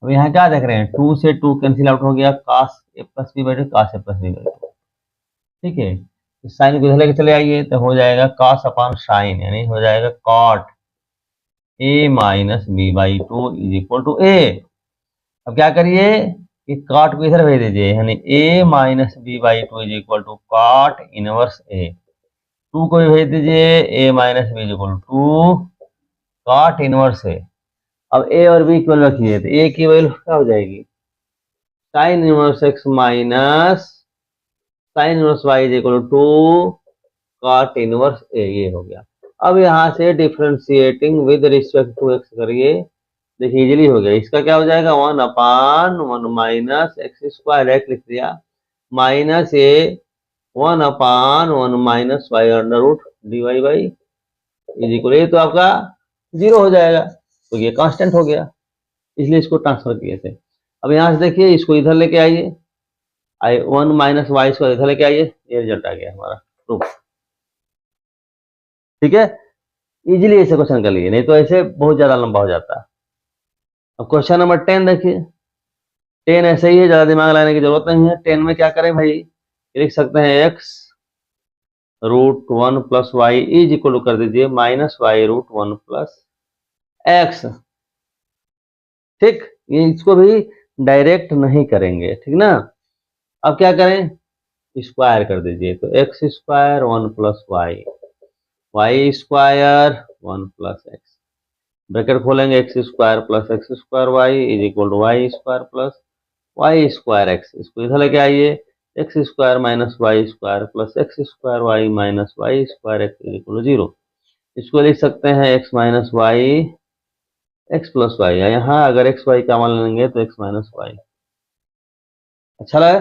Speaker 1: अब यहाँ क्या देख रहे हैं 2 से 2 कैंसिल आउट हो गया, cos a plus b by 2 cos a plus b by 2। ठीक है, इस साइन को इधर लेके चले आइए तो हो जाएगा cos अपॉन साइन, यानी हो जाएगा cot a minus b by 2 is equal to a। अब क्या करिए कि cot को इधर भेज दीजिए, यानी a minus b by 2 is equal to cot inverse a। 2 को भी भेज दीजिए, a minus b is equal to cot inverse a। अब a और b इक्वल रखिए तो a की वैल्यू क्या हो जाएगी sine inverse x minus sine inverse y is equal to cot inverse a। ये हो गया। अब यहाँ से differentiating with respect to x करिए, देखिए इजीली हो गया। इसका क्या हो जाएगा 1 upon 1 minus x square, x लिख दिया, minus a 1 upon 1 minus y under root d y by is equal, ये तो आपका 0 हो जाएगा, तो ये कांस्टेंट हो गया, इसलिए इसको ट्रांसफर किए थे। अब यहाँ से देखिए इसको इधर लेके आइए, 1 माइनस वाई स्क्वायर इधर लेके आइए, ये रिजल्ट आ गया हमारा प्रूफ। ठीक है, इजीली ऐसे क्वेश्चन कर लिए, नहीं तो ऐसे बहुत ज्यादा लंबा हो जाता है। अब क्वेश्चन नंबर 10 देखिए, 10 ऐसे ही है, ज्यादा दिमाग लगाने की जरूरत नहीं है। 10 में क्या करें भाई, लिख सकते हैं x root 1 plus y is equal कर दीजिए minus y root 1 plus x. ठीक, ये इसको भी डायरेक्ट नहीं करेंगे, ठीक ना। अब क्या करें, स्क्वायर कर दीजिए, तो x square 1 plus y, y square 1 plus x, bracket खोलेंगे x square plus x square y is equal to y square plus y square x. इसको इधर लेके आइए, x square minus y square plus x square y minus y square x is equal to 0। इसको लिख सकते हैं x minus y x plus y, यहाँ अगर एक्स वाई का मान लेंगे तो एक्स माइनस वाई। अच्छा लगा।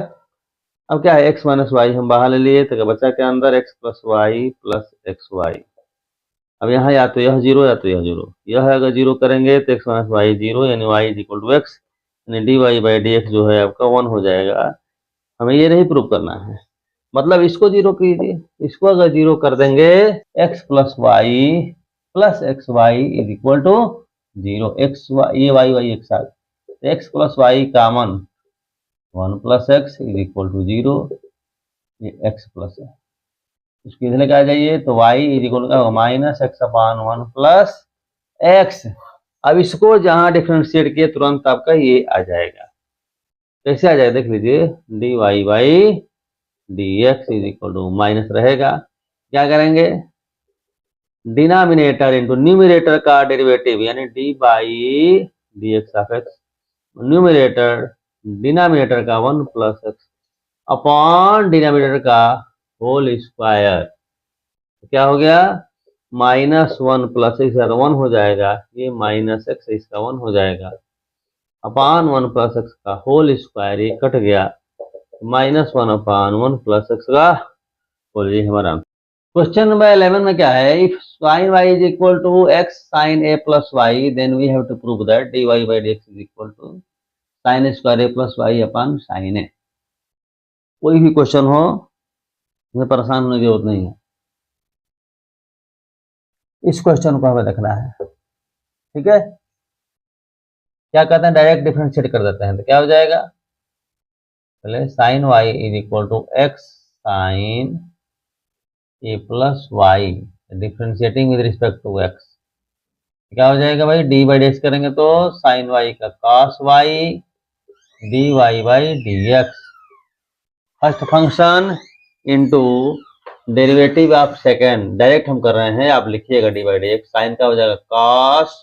Speaker 1: अब क्या है एक्स माइनस वाई हम बाहर ले लिए, तो क्या बचा क्या अंदर x plus y plus x y. अब यहाँ या तो यह 0 या तो यह 0, यह अगर 0 करेंगे तो एक्स माइनस वाई 0, यानी y is equal to x, यानी d y by d x जो है आपका 1 हो जाएगा। हमें ये नहीं प्रूव करना है, मतलब इसको 0 कीजिए, इसको अगर 0 कर देंगे x plus x y is equal to 0, x ये वाई वाई एक साथ, x plus y common 1 plus x is equal to 0, ये एक्स प्लस है, इसको इधर लेके आ जाइए तो y is equal to minus x upon 1 plus x. अब इसको जहां डिफरेंशिएट किए तुरंत आपका ये आ जाएगा, कैसे आ जाएगा देख लीजिए, d y by d x is equal to minus रहेगा, क्या करेंगे डिनोमिनेटर इंटू न्यूमिनेटर का डेरिवेटिव, यानी d by d x of x, numerator denominator का 1 प्लस एक्स अपॉन डिनोमिनेटर का होल स्क्वायर, क्या हो गया माइनस 1 प्लस एक्स 1 हो जाएगा, ये माइनस एक्स इसका 1 हो जाएगा। अपान 1 प्लस एक्स का होल स्क्वायर, ये कट गया, -1 अपान 1 प्लस एक्स का होल, ये हमारा क्वेश्चन नंबर 11 में क्या है, if sin y is equal to x sin a plus y then we have to prove that dy by dx is equal to sin square a plus y upon sin a। कोई भी question हो इसमें परेशान होने की जरूरत नहीं है, इस क्वेश्चन को हमें देखना है। ठीक है, क्या कहते हैं, डायरेक्ट डिफरेंशिएट कर देते हैं, तो क्या हो जाएगा, पहले sin y is equal to x sin a plus y, differentiating with respect to x, क्या हो जाएगा भाई, डी बाई डी करेंगे तो sin y का cos y dy by dx, first function into derivative of second, direct हम कर रहे हैं, आप लिखिएगा डी बाई डी, साइन का हो जाएगा cos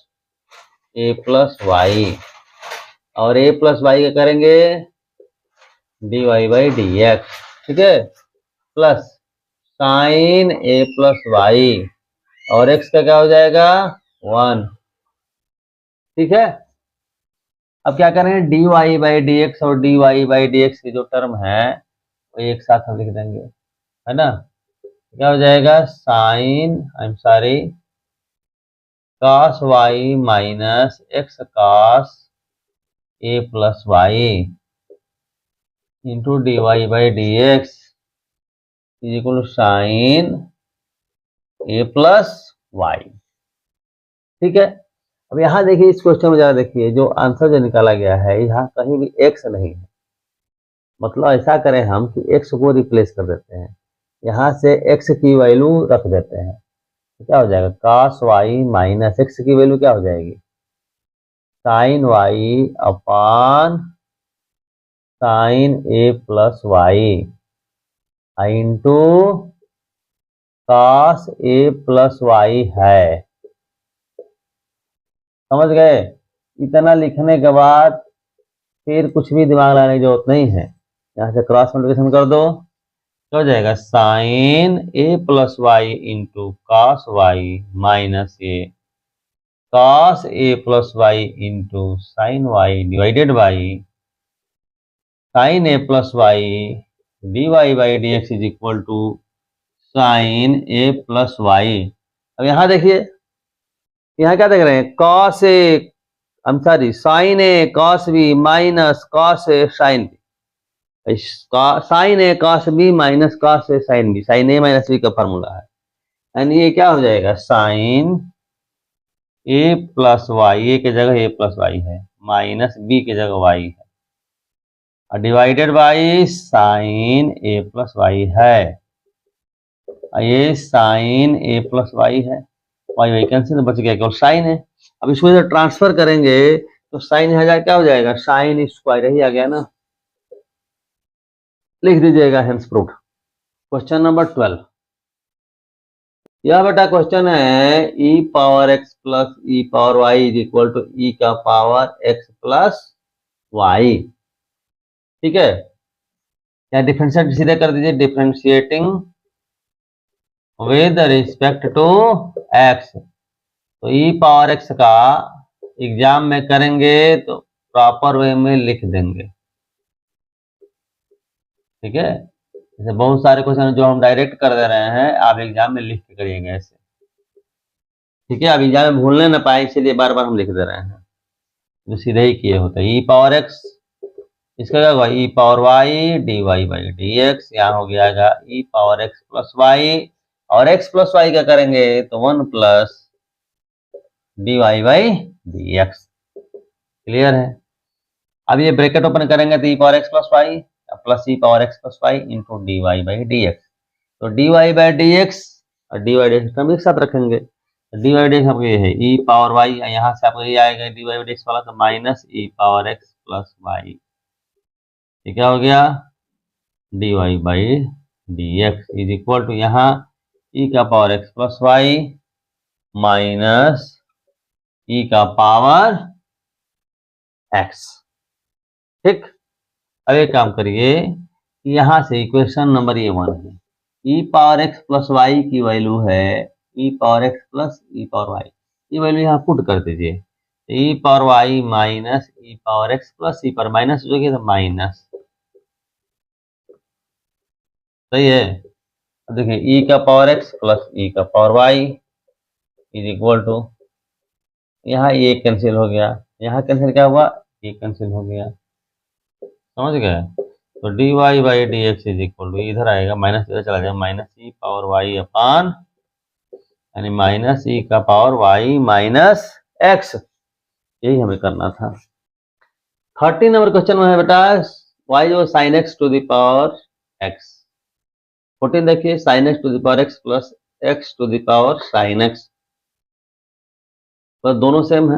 Speaker 1: a प्लस वाई, और a प्लस वाई का करेंगे dy बाई dx, ठीक है, plus sine a plus y, और x का क्या हो जाएगा 1, ठीक है। अब क्या करेंगे, dy बाई dx और dy बाई dx की जो टर्म है वो एक साथ हम लिख देंगे, है ना, क्या हो जाएगा, sine I am sorry cos y minus x cos a plus y into dy by dx is equal to sine a plus y, ठीक है। अब यहाँ देखिए, इस क्वेश्चन में जरा देखिए, जो आंसर जो निकाला गया है यहाँ कहीं भी x नहीं है, मतलब ऐसा करें हम कि x को रिप्लेस कर देते हैं, यहाँ से x की वैल्यू रख देते हैं, तो क्या हो जाएगा, cos y माइनस x की वैल्यू क्या हो जाएगी, sine y upon sine a plus y into cos a plus y है, समझ गए। इतना लिखने के बाद फिर कुछ भी दिमाग लगाने की जरूरत नहीं है, यहाँ से क्रॉस मल्टीप्लिकेशन कर दो, तो हो जाएगा sine a plus y into cos y minus a cos a plus y into sine y divided by sine a plus y d y by d x is equal to sine a plus y. अब यहाँ देखिए, यहाँ क्या देख रहे हैं, cos a I am sorry sine a cos b minus cos a sine b, sine a cos b minus cos a sine b, sine a minus b का formula है, यानी ये क्या हो जाएगा, sine a plus y, a की जगह a plus y है, माइनस बी की जगह वाई है, और divided by sine a plus y है, ये साइन ए प्लस वाई है, वाई वैकेंसी में बच गया केवल साइन है। अब इसको जब ट्रांसफर करेंगे तो साइन हजार क्या हो जाएगा, साइन स्क्वायर ही आ गया ना, लिख दीजिएगा हेंस प्रूव्ड। क्वेश्चन नंबर 12, यह बेटा क्वेश्चन है e power x plus e power y is equal to e का पावर x प्लस y, ठीक है, या डिफरेंशिएट सीधे कर दीजिए, differentiating with respect to x, तो e पावर x का एग्जाम में करेंगे तो प्रॉपर वे में लिख देंगे, ठीक है, जैसे बहुत सारे क्वेश्चन जो हम डायरेक्ट कर दे रहे हैं आप एग्जाम में लिख के करिएगा ऐसे, ठीक है, अब एग्जाम में भूलने ना पाए इसलिए बार बार हम लिख दे रहे हैं, तो सीधे ही किए होते हैं, ई पावर एक्स, इसका क्या होगा e power y d y by d x, यहाँ हो गया e power x plus y, और एक्स प्लस वाई का करेंगे तो 1 plus d y by d x, clear है। अब ये ब्रैकेट ओपन करेंगे तो e power x plus y plus e power x plus y into d y by d x, तो d y by d x और d y d x हम एक साथ रखेंगे, डी वाई डी एक्स आपको ये है ई पावर वाई, यहाँ से आपको ये आएगा डी वाई डी एक्स वाला, तो minus e power x plus y, ये क्या हो गया, d y by d x is equal to यहाँ ई का power x plus y minus e का पावर एक्स, ठीक। अब एक काम करिए, यहां से इक्वेशन नंबर ये 1 है, ई पावर एक्स प्लस वाई की वैल्यू है ई power x plus e power Y, ये वैल्यू यहाँ पुट कर दीजिए, ई power Y minus e power x plus e power minus जो कि माइनस, सही है। अब देखिए ई का पावर एक्स प्लस ई का power y is equal to, यहाँ ये कैंसिल हो गया, यहाँ कैंसिल क्या हुआ, ये कैंसिल हो गया, समझ गए। तो d y by d x is equal to, इधर आएगा माइनस, इधर चला जाएगा minus e power y upon, यानी माइनस ई का पावर वाई माइनस एक्स, यही हमें करना था। 13 नंबर क्वेश्चन में है बेटा वाई जो sine x to the power x. 14 देखिए sine x to the power x plus x to the power sine x, बस दोनों सेम है।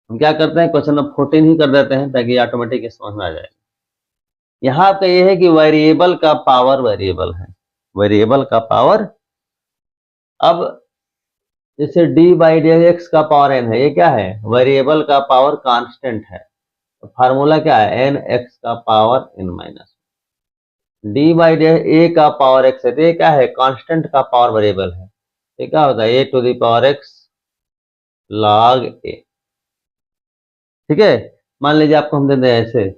Speaker 1: हम क्या करते हैं क्वेश्चन नंबर 14 ही कर देते हैं ताकि ऑटोमेटिक समझ में आ जाए। यहाँ आपका ये है कि वेरिएबल का पावर वेरिएबल है, वेरिएबल का पावर, अब जैसे डी बाई डी एक्स का पावर एन है, ये क्या है, वेरिएबल का पावर कांस्टेंट है, तो फार्मूला क्या है, एन एक्स का power n minus, d by d a का पावर एक्स है, तो ये क्या है, कांस्टेंट का पावर वेरिएबल है, ये क्या होता है, a to the power x log a, ठीक है। मान लीजिए आपको हम दे दें ऐसे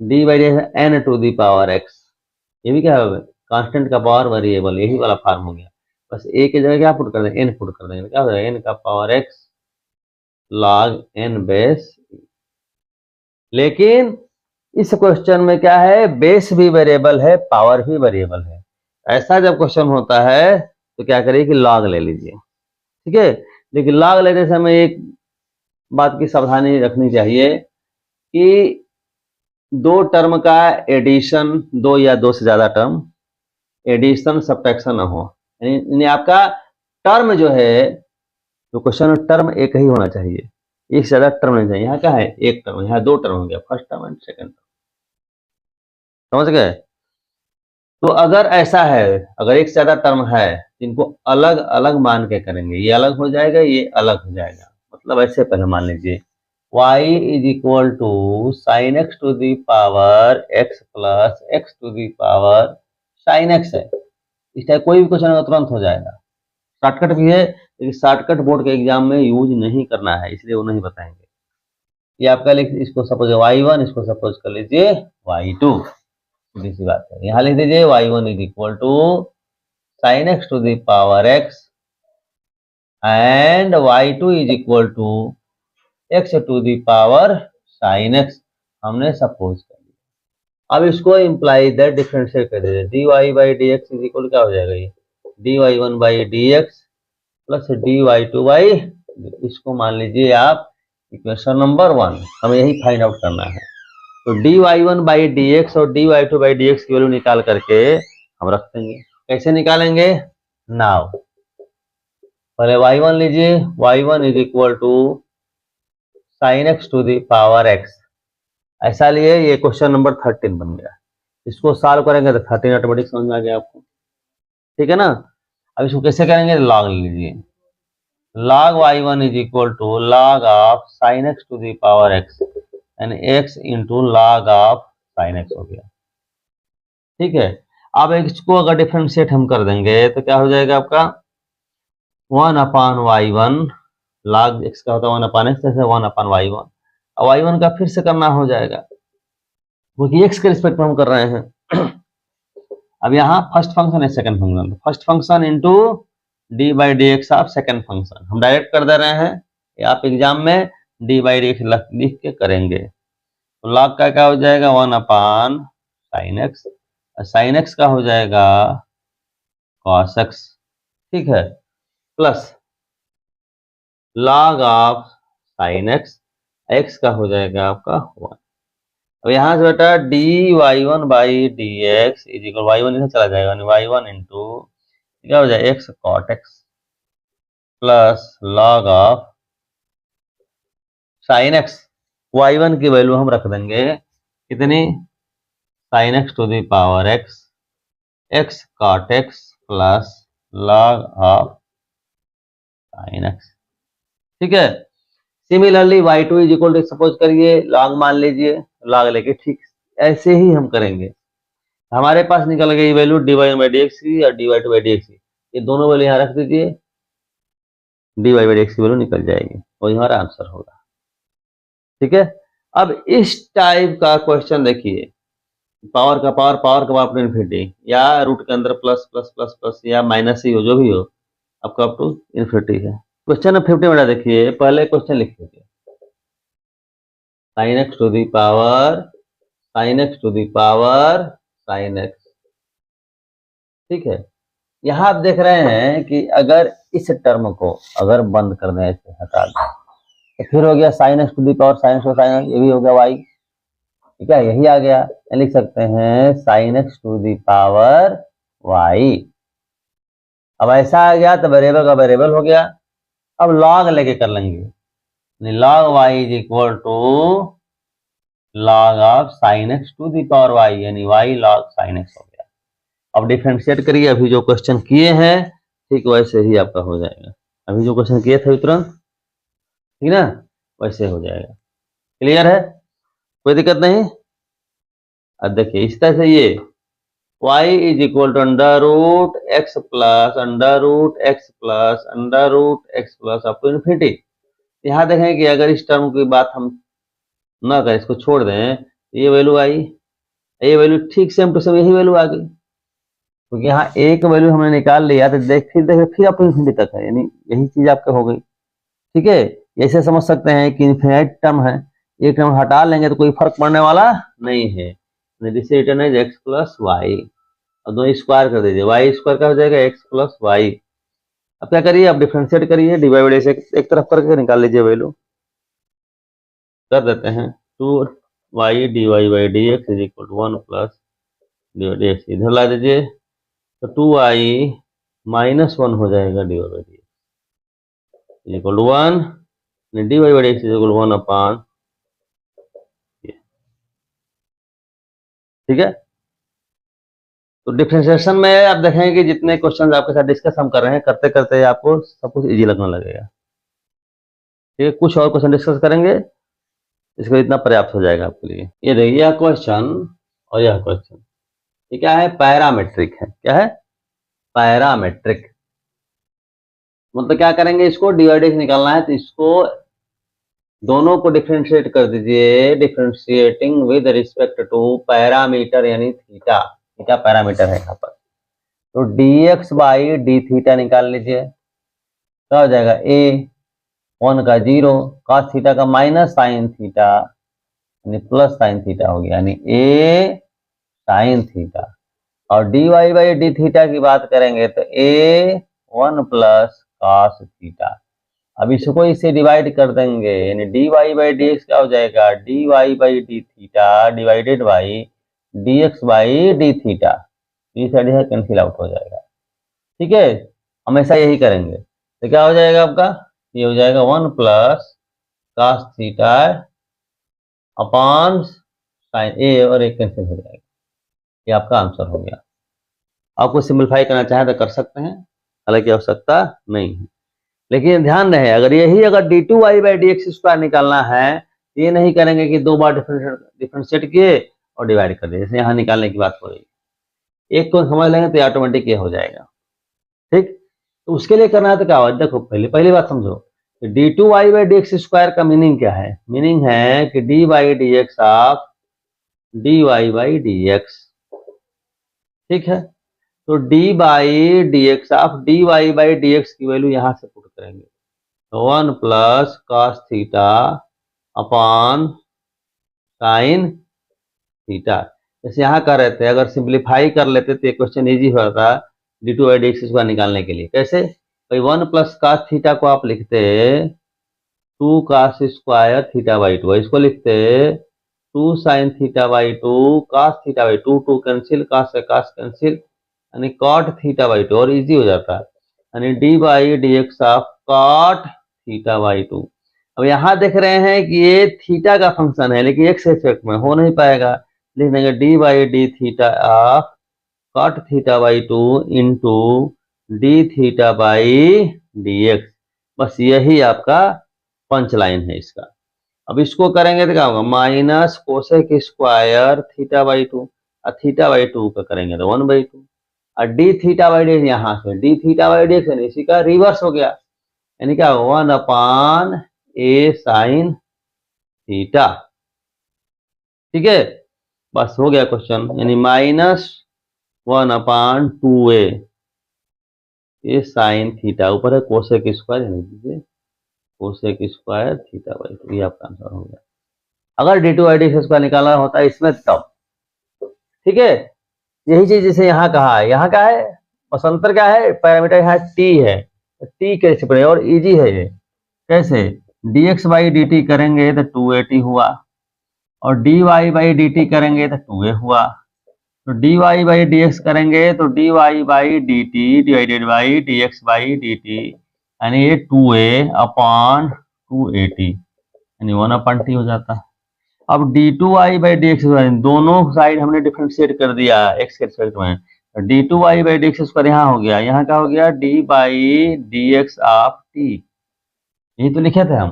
Speaker 1: d by d n to the power x, ये भी क्या है, कांस्टेंट का पावर वेरिएबल, यही वाला फार्म हो गया, बस ए की जगह क्या पुट कर देंगे, एन पुट कर देंगे, क्या हो जाएगा, एन का power x log n base. लेकिन इस क्वेश्चन में क्या है, बेस भी वेरिएबल है, पावर भी वेरिएबल है। ऐसा जब क्वेश्चन होता है तो क्या करिए कि लॉग ले लीजिए, ठीक है। लेकिन लॉग लेते समय एक बात की सावधानी रखनी चाहिए कि दो टर्म का एडिशन, दो या दो से ज्यादा टर्म एडिशन सब्ट्रैक्शन न हो, यानी आपका टर्म जो है, तो क्वेश्चन में टर्म एक ही होना चाहिए, एक से ज्यादा टर्म नहीं चाहिए। यहाँ क्या है, एक टर्म, यहाँ दो टर्म हो गया, first term and second term, समझ गए। तो अगर ऐसा है, अगर एक से ज्यादा टर्म है, इनको अलग अलग मान के करेंगे, ये अलग हो जाएगा, ये अलग हो जाएगा, मतलब ऐसे पहले मान लीजिए y is equal to sine x to the power x plus x to the power sine x है। इस टाइप कोई भी क्वेश्चन तुरंत हो जाएगा, शॉर्टकट भी है, लेकिन शॉर्टकट बोर्ड के एग्जाम में यूज नहीं करना है, इसलिए वो नहीं बताएंगे। ये आपका लिख, इसको सपोज y1, इसको सपोज कर लीजिए y2, सीधी सी बात है। यहाँ लिख दीजिए y1 is equal to sine x to the power x and y2 is equal to x to the power sine x, हमने सपोज कर लिया। अब इसको इम्प्लाई दैट डिफरेंशिएट कर दीजिए, d y by d x is equal क्या हो जाएगा, ये d y one by d x plus d y two by, इसको मान लीजिए आप इक्वेशन नंबर 1, हमें यही फाइंड आउट करना है। तो d y one by d x और d y two by d x की वैल्यू निकाल करके हम रख देंगे। कैसे निकालेंगे, नाउ पहले y1 लीजिए, y1 is equal to sine x to the power x, ऐसा लिए, ये क्वेश्चन नंबर 13 बन गया। इसको सॉल्व करेंगे तो 13 ऑटोमेटिक समझ में आ गया आपको, ठीक है ना। अब इसको कैसे करेंगे, लॉग लीजिए, log y1 is equal to log of sine x to the power x and x into log of sine x हो गया, ठीक है। अब इसको अगर डिफरेंशिएट हम कर देंगे तो क्या हो जाएगा आपका 1 अपान y1, log x का होता है 1 अपान एक्स, जैसे 1 अपान y1, और y1 का फिर से करना हो जाएगा, क्योंकि x के रिस्पेक्ट में हम कर रहे हैं। अब यहाँ फर्स्ट फंक्शन है second function, first function into d by d x of second function, हम डायरेक्ट कर दे रहे हैं, या आप एग्जाम में डी बाई डी एक्स लिख के करेंगे। तो लॉग का क्या हो जाएगा 1 upon sine x, sine x का हो जाएगा कॉस एक्स, ठीक है, plus log of sine x, x का हो जाएगा आपका 1। अब यहाँ से बेटा d y one by d x is equal, y one इधर चला जाएगा, वाई वन इंटू क्या हो जाएगा x cot x plus log of sine x, y one की वैल्यू हम रख देंगे कितनी, sine x to the power x, x cot x plus log of sine x, ठीक है। Similarly y2 is equal to suppose करिए log मान लीजिए, लॉग लेके ठीक ऐसे ही हम करेंगे। हमारे पास निकल गई value d y by d x की और d y two by d x की, ये दोनों वैल्यू यहाँ रख दीजिए, dy बाई डी एक्स की वैल्यू निकल जाएगी, वही हमारा आंसर होगा। ठीक है, अब इस टाइप का क्वेश्चन देखिए, पावर का पावर टू इन्फिनिटी, या रूट के अंदर प्लस प्लस प्लस प्लस या माइनस ही हो, जो भी हो, आपका अप टू इन्फिनिटी है। क्वेश्चन नंबर 50 में देखिए, पहले क्वेश्चन लिख लीजिए, sine x to the power sine x to the power sine x. ठीक है, यहां आप देख रहे हैं कि अगर इस टर्म को अगर बंद कर दें, ऐसे हटा दें, तो फिर हो गया sine x to the power sine x sine x, ये भी हो गया वाई। ठीक है, यही आ गया, लिख सकते हैं sine x to the power y. अब ऐसा आ गया तो वेरिएबल का वेरिएबल हो गया। अब लॉग लेके कर लेंगे, log y is equal to log of sine x to the power y, यानी वाई लॉग साइन एक्स हो गया। अब डिफरेंशिएट करिए, अभी जो क्वेश्चन किए हैं ठीक वैसे ही आपका हो जाएगा। अभी जो क्वेश्चन किए थे तुरंत, ठीक ना, वैसे हो जाएगा। क्लियर है, कोई दिक्कत नहीं। अब देखिए इस तरह से ये y is equal to under root x plus under root x plus under root x plus up to infinity. यहाँ देखें कि अगर इस टर्म की बात हम ना करें, इसको छोड़ दें, ये वैल्यू आई, ये वैल्यू ठीक सेम टू सेम यही वैल्यू आ गई, क्योंकि यहाँ एक वैल्यू हमने निकाल लिया तो फिर अप टू इन्फिनिटी तक है, यानी यही चीज आपका हो गई। ठीक है, ऐसे समझ सकते हैं कि इन्फिनाइट टर्म है, एक टर्म हटा लेंगे तो कोई फर्क पड़ने वाला नहीं है। This return is x plus y, अब दो स्क्वायर कर दीजिए, वाई स्क्वायर का हो जाएगा एक्स प्लस वाई। अब क्या करिए, अब डिफरेंशिएट करिए, डिवाइड से एक तरफ करके निकाल लीजिए वैल्यू, कर देते हैं, two y d y by d x is equal to 1 plus d d x, इधर ला दीजिए तो 2i माइनस 1 हो जाएगा d y by d x is equal to 1, d y by d x is equal to 1 upon. ठीक है, तो differentiation में आप देखेंगे कि जितने क्वेश्चन आपके साथ डिस्कस हम कर रहे हैं, करते करते आपको सब कुछ इजी लगने लगेगा। ठीक है, कुछ और क्वेश्चन डिस्कस करेंगे, इसको इतना पर्याप्त हो जाएगा आपके लिए। ये देखिए यह क्वेश्चन और यह क्वेश्चन, ये क्या है, पैरामेट्रिक है। क्या है, पैरामेट्रिक। मतलब क्या करेंगे, इसको डिवाइडेड निकालना है, तो इसको दोनों को डिफरेंशिएट कर दीजिए, differentiating with respect to parameter, यानी थीटा। थीटा पैरामीटर है यहाँ पर, तो dx बाई डी थीटा निकाल लीजिए, क्या हो जाएगा, a 1 का 0 cos थीटा का माइनस साइन थीटा यानी प्लस साइन थीटा हो गया, यानी a साइन थीटा। और dy बाई डी थीटा की बात करेंगे तो a 1 प्लस cos थीटा। अब इसको इससे डिवाइड कर देंगे, यानी dy बाई डी एक्स क्या हो जाएगा, dy by d theta divided by dx by d theta, ये साइड है कैंसिल आउट हो जाएगा। ठीक है, हमेशा यही करेंगे, तो क्या हो जाएगा आपका, ये हो जाएगा 1 plus cos theta upon sine a, और एक कैंसिल हो जाएगा, ये आपका आंसर हो गया। आपको सिंपलीफाई करना चाहें तो कर सकते हैं, हालांकि आवश्यकता नहीं है, लेकिन ध्यान रहे अगर d two y by d x square निकालना है, ये नहीं करेंगे कि दो बार डिफरेंशिएट किए और डिवाइड कर दिए, जैसे यहाँ निकालने की बात हो रही है। एक को समझ लेंगे तो ऑटोमेटिक ये हो जाएगा। ठीक, तो उसके लिए करना है तो क्या होगा, देखो पहली बात समझो, d two y by d x square का मीनिंग क्या है, मीनिंग है कि d by d x of d y by d x. ठीक है, तो d by d x of d y by d x की वैल्यू यहां से पुट करेंगे, तो 1 plus cos theta upon sine theta. जैसे यहाँ कर रहे थे, अगर सिंप्लीफाई कर लेते तो ये क्वेश्चन इजी हो जाता D to by d x square निकालने के लिए। कैसे, भाई 1 प्लस कॉस थीटा को आप लिखते 2 कॉस स्क्वायर थीटा बाई 2, इसको लिखते 2 sine theta by 2 cos theta by 2, 2 cancel, cos से कॉस कैंसिल, यानी कॉट थीटा बाई 2, और इजी हो जाता है, यानी d by d x of cot theta by 2। अब यहाँ देख रहे हैं कि ये थीटा का फंक्शन है, लेकिन एक्स एस्पेक्ट में हो नहीं पाएगा, लिख देंगे d by d theta of cot theta by 2 into d theta by d x. बस यही आपका पंच लाइन है इसका। अब इसको करेंगे तो क्या होगा, minus cosec square theta by 2, और थीटा बाई 2 का करेंगे तो 1 बाई 2, और डी थीटा बाई डी यहाँ से D theta by d x इसी का रिवर्स हो गया, यानी क्या 1/a साइन थीटा। ठीक है, बस हो गया क्वेश्चन। यानी -1/2a ये साइन थीटा, ऊपर है कोसेक स्क्वायर, यानी कोसेक स्क्वायर थीटा बाई 2, ये आपका आंसर हो गया। अगर d2/dx स्क्वायर निकालना होता है इसमें तब। ठीक है, यही चीज जैसे यहाँ कहा है, यहाँ क्या है बस अंतर क्या है, पैरामीटर यहाँ t है, t कैसे पड़े और इजी है ये। कैसे, dx/dt करेंगे तो 2at हुआ, और dy/dt करेंगे तो 2a हुआ। तो dy/dx करेंगे तो dy/dt डिवाइडेड बाई dx/dt, यानी ये 2a/2at, यानी 1/t हो जाता है। अब d2y/dx दोनों साइड हमने डिफरेंशिएट कर दिया x के रिस्पेक्ट में, d2y/dx स्क्वायर यहाँ हो गया, यहाँ क्या हो गया d/dx ऑफ t, यही तो लिखे थे हम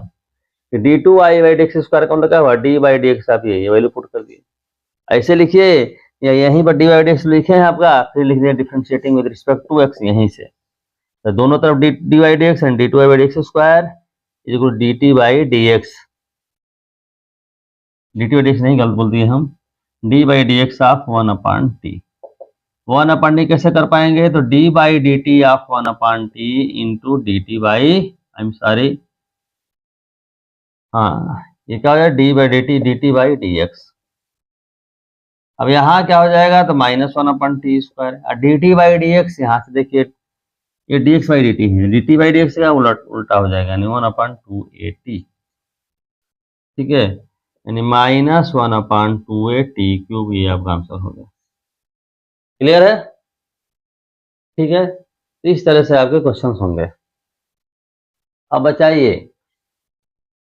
Speaker 1: कि d2y/dx स्क्वायर कौन लगा हुआ d/dx ऑफ ये वैल्यू पुट कर दिए। ऐसे लिखिए या यहीं पर dy/dx लिखे हैं आपका, फिर लिख दिया differentiating with respect to x यहीं से, तो दोनों तरफ dy/dx and d2y/dx square is equal to dt/dx, dt/dx नहीं गलत बोल दिए हम, d/dx ऑफ 1/t। 1/t कैसे कर पाएंगे, तो d/dt of 1/t into dt/, हाँ ये क्या हो जाएगा d/dt dt/dx। अब यहाँ क्या हो जाएगा, तो -1/t स्क्वायर, और dt/dx यहाँ से देखिए ये dx/dt है, dt/dx का उल्टा हो जाएगा, यानी 1/2at। ठीक है, यानी -1/2at क्यूब, ये आपका आंसर हो गया। क्लियर है? ठीक है, तो इस तरह से आपके क्वेश्चंस होंगे। अब बचाइए,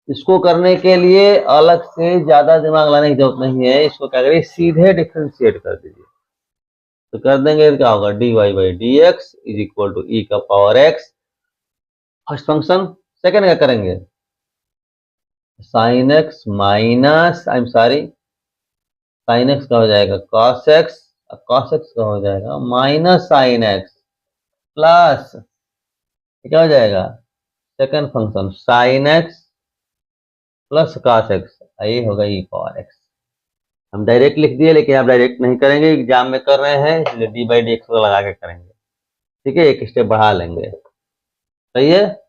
Speaker 1: इसको करने के लिए अलग से ज्यादा दिमाग लाने की जरूरत नहीं है, इसको क्या करिए सीधे डिफरेंशिएट कर दीजिए। तो कर देंगे क्या होगा dy/dx is equal to e का power x, first function, second क्या करेंगे sin x minus sin x का हो जाएगा cos x, cos x का हो जाएगा माइनस sin x, प्लस क्या हो जाएगा second function sin x plus cos x, ये होगा e पावर x। हम डायरेक्ट लिख दिए, लेकिन आप डायरेक्ट नहीं करेंगे, एग्जाम में कर रहे हैं इसलिए d/dx को लगा के करेंगे। ठीक है, एक स्टेप बढ़ा लेंगे। सही है,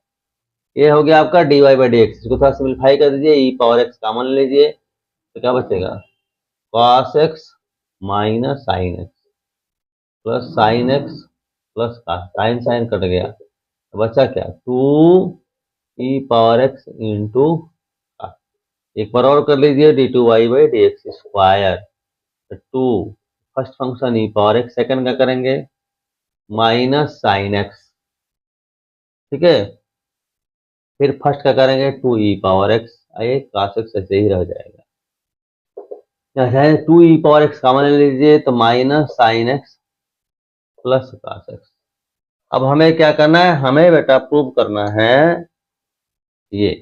Speaker 1: ये हो गया आपका dy/dx, इसको थोड़ा सिंप्लीफाई कर दीजिए, e पावर x कॉमन ले लीजिए, तो क्या बचेगा cos x minus sin x plus sin x plus sin sin cut गया, तो बचा क्या 2e पावर x इंटू, एक बार और कर लीजिए d2y/dx square, 2 first function e power x, second का करेंगे माइनस sin x। ठीक है, फिर फर्स्ट का करेंगे 2e पावर x, आइए cos x ऐसे ही रह जाएगा, 2e पावर x कॉमन ले लीजिए तो minus sin x plus cos x। अब हमें क्या करना है, हमें बेटा प्रूव करना है ये,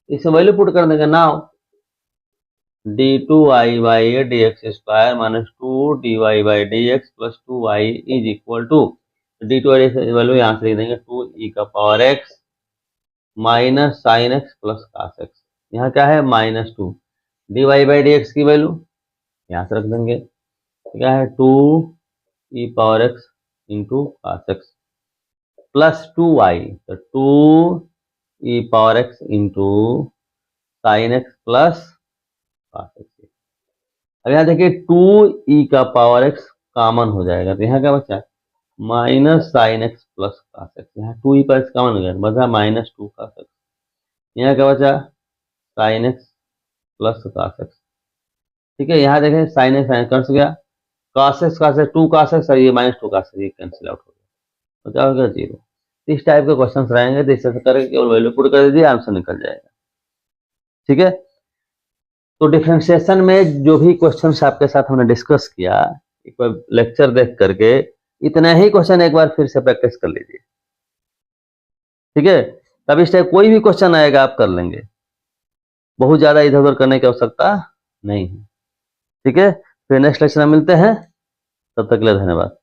Speaker 1: इसमें वैल्यू पुट कर देंगे now d2y/dx square minus 2dy/dx plus 2y is equal to d2y value यहाँ से लिख देंगे 2e का power x minus sine x plus cos x, यहाँ क्या है -2, dy/dx की वैल्यू यहाँ से रख देंगे, क्या है 2e power x into cos x plus 2y, तो 2e power x into sine x plus cos x। अब यहाँ देखिए 2e का पावर x कॉमन हो जाएगा, तो यहाँ क्या बचा minus sine x plus cos x, यहाँ 2e पावर x कॉमन हो गया, बचा -2 cos x, यहाँ क्या बचा sign x plus cos x। ठीक है, यहाँ देखें साइन एक्स कैंसिल गया, cos x 2 cos x और ये -2 cos x, ये कैंसिल आउट हो गया, तो क्या हो गया 0। इस टाइप के क्वेश्चंस रहेंगे, तो इस तरह करके केवल वैल्यू पुट कर दीजिए, आंसर निकल जाएगा। ठीक है, तो डिफरेंशिएशन में जो भी क्वेश्चंस आपके साथ हमने डिस्कस किया, एक बार लेक्चर देख करके इतना ही क्वेश्चन एक बार फिर से प्रैक्टिस कर लीजिए। ठीक है, तब इस टाइप कोई भी क्वेश्चन आएगा आप कर लेंगे, बहुत ज्यादा इधर उधर करने की आवश्यकता नहीं है। ठीक है, फिर नेक्स्ट लेक्चर में मिलते हैं, तब तक के लिए धन्यवाद।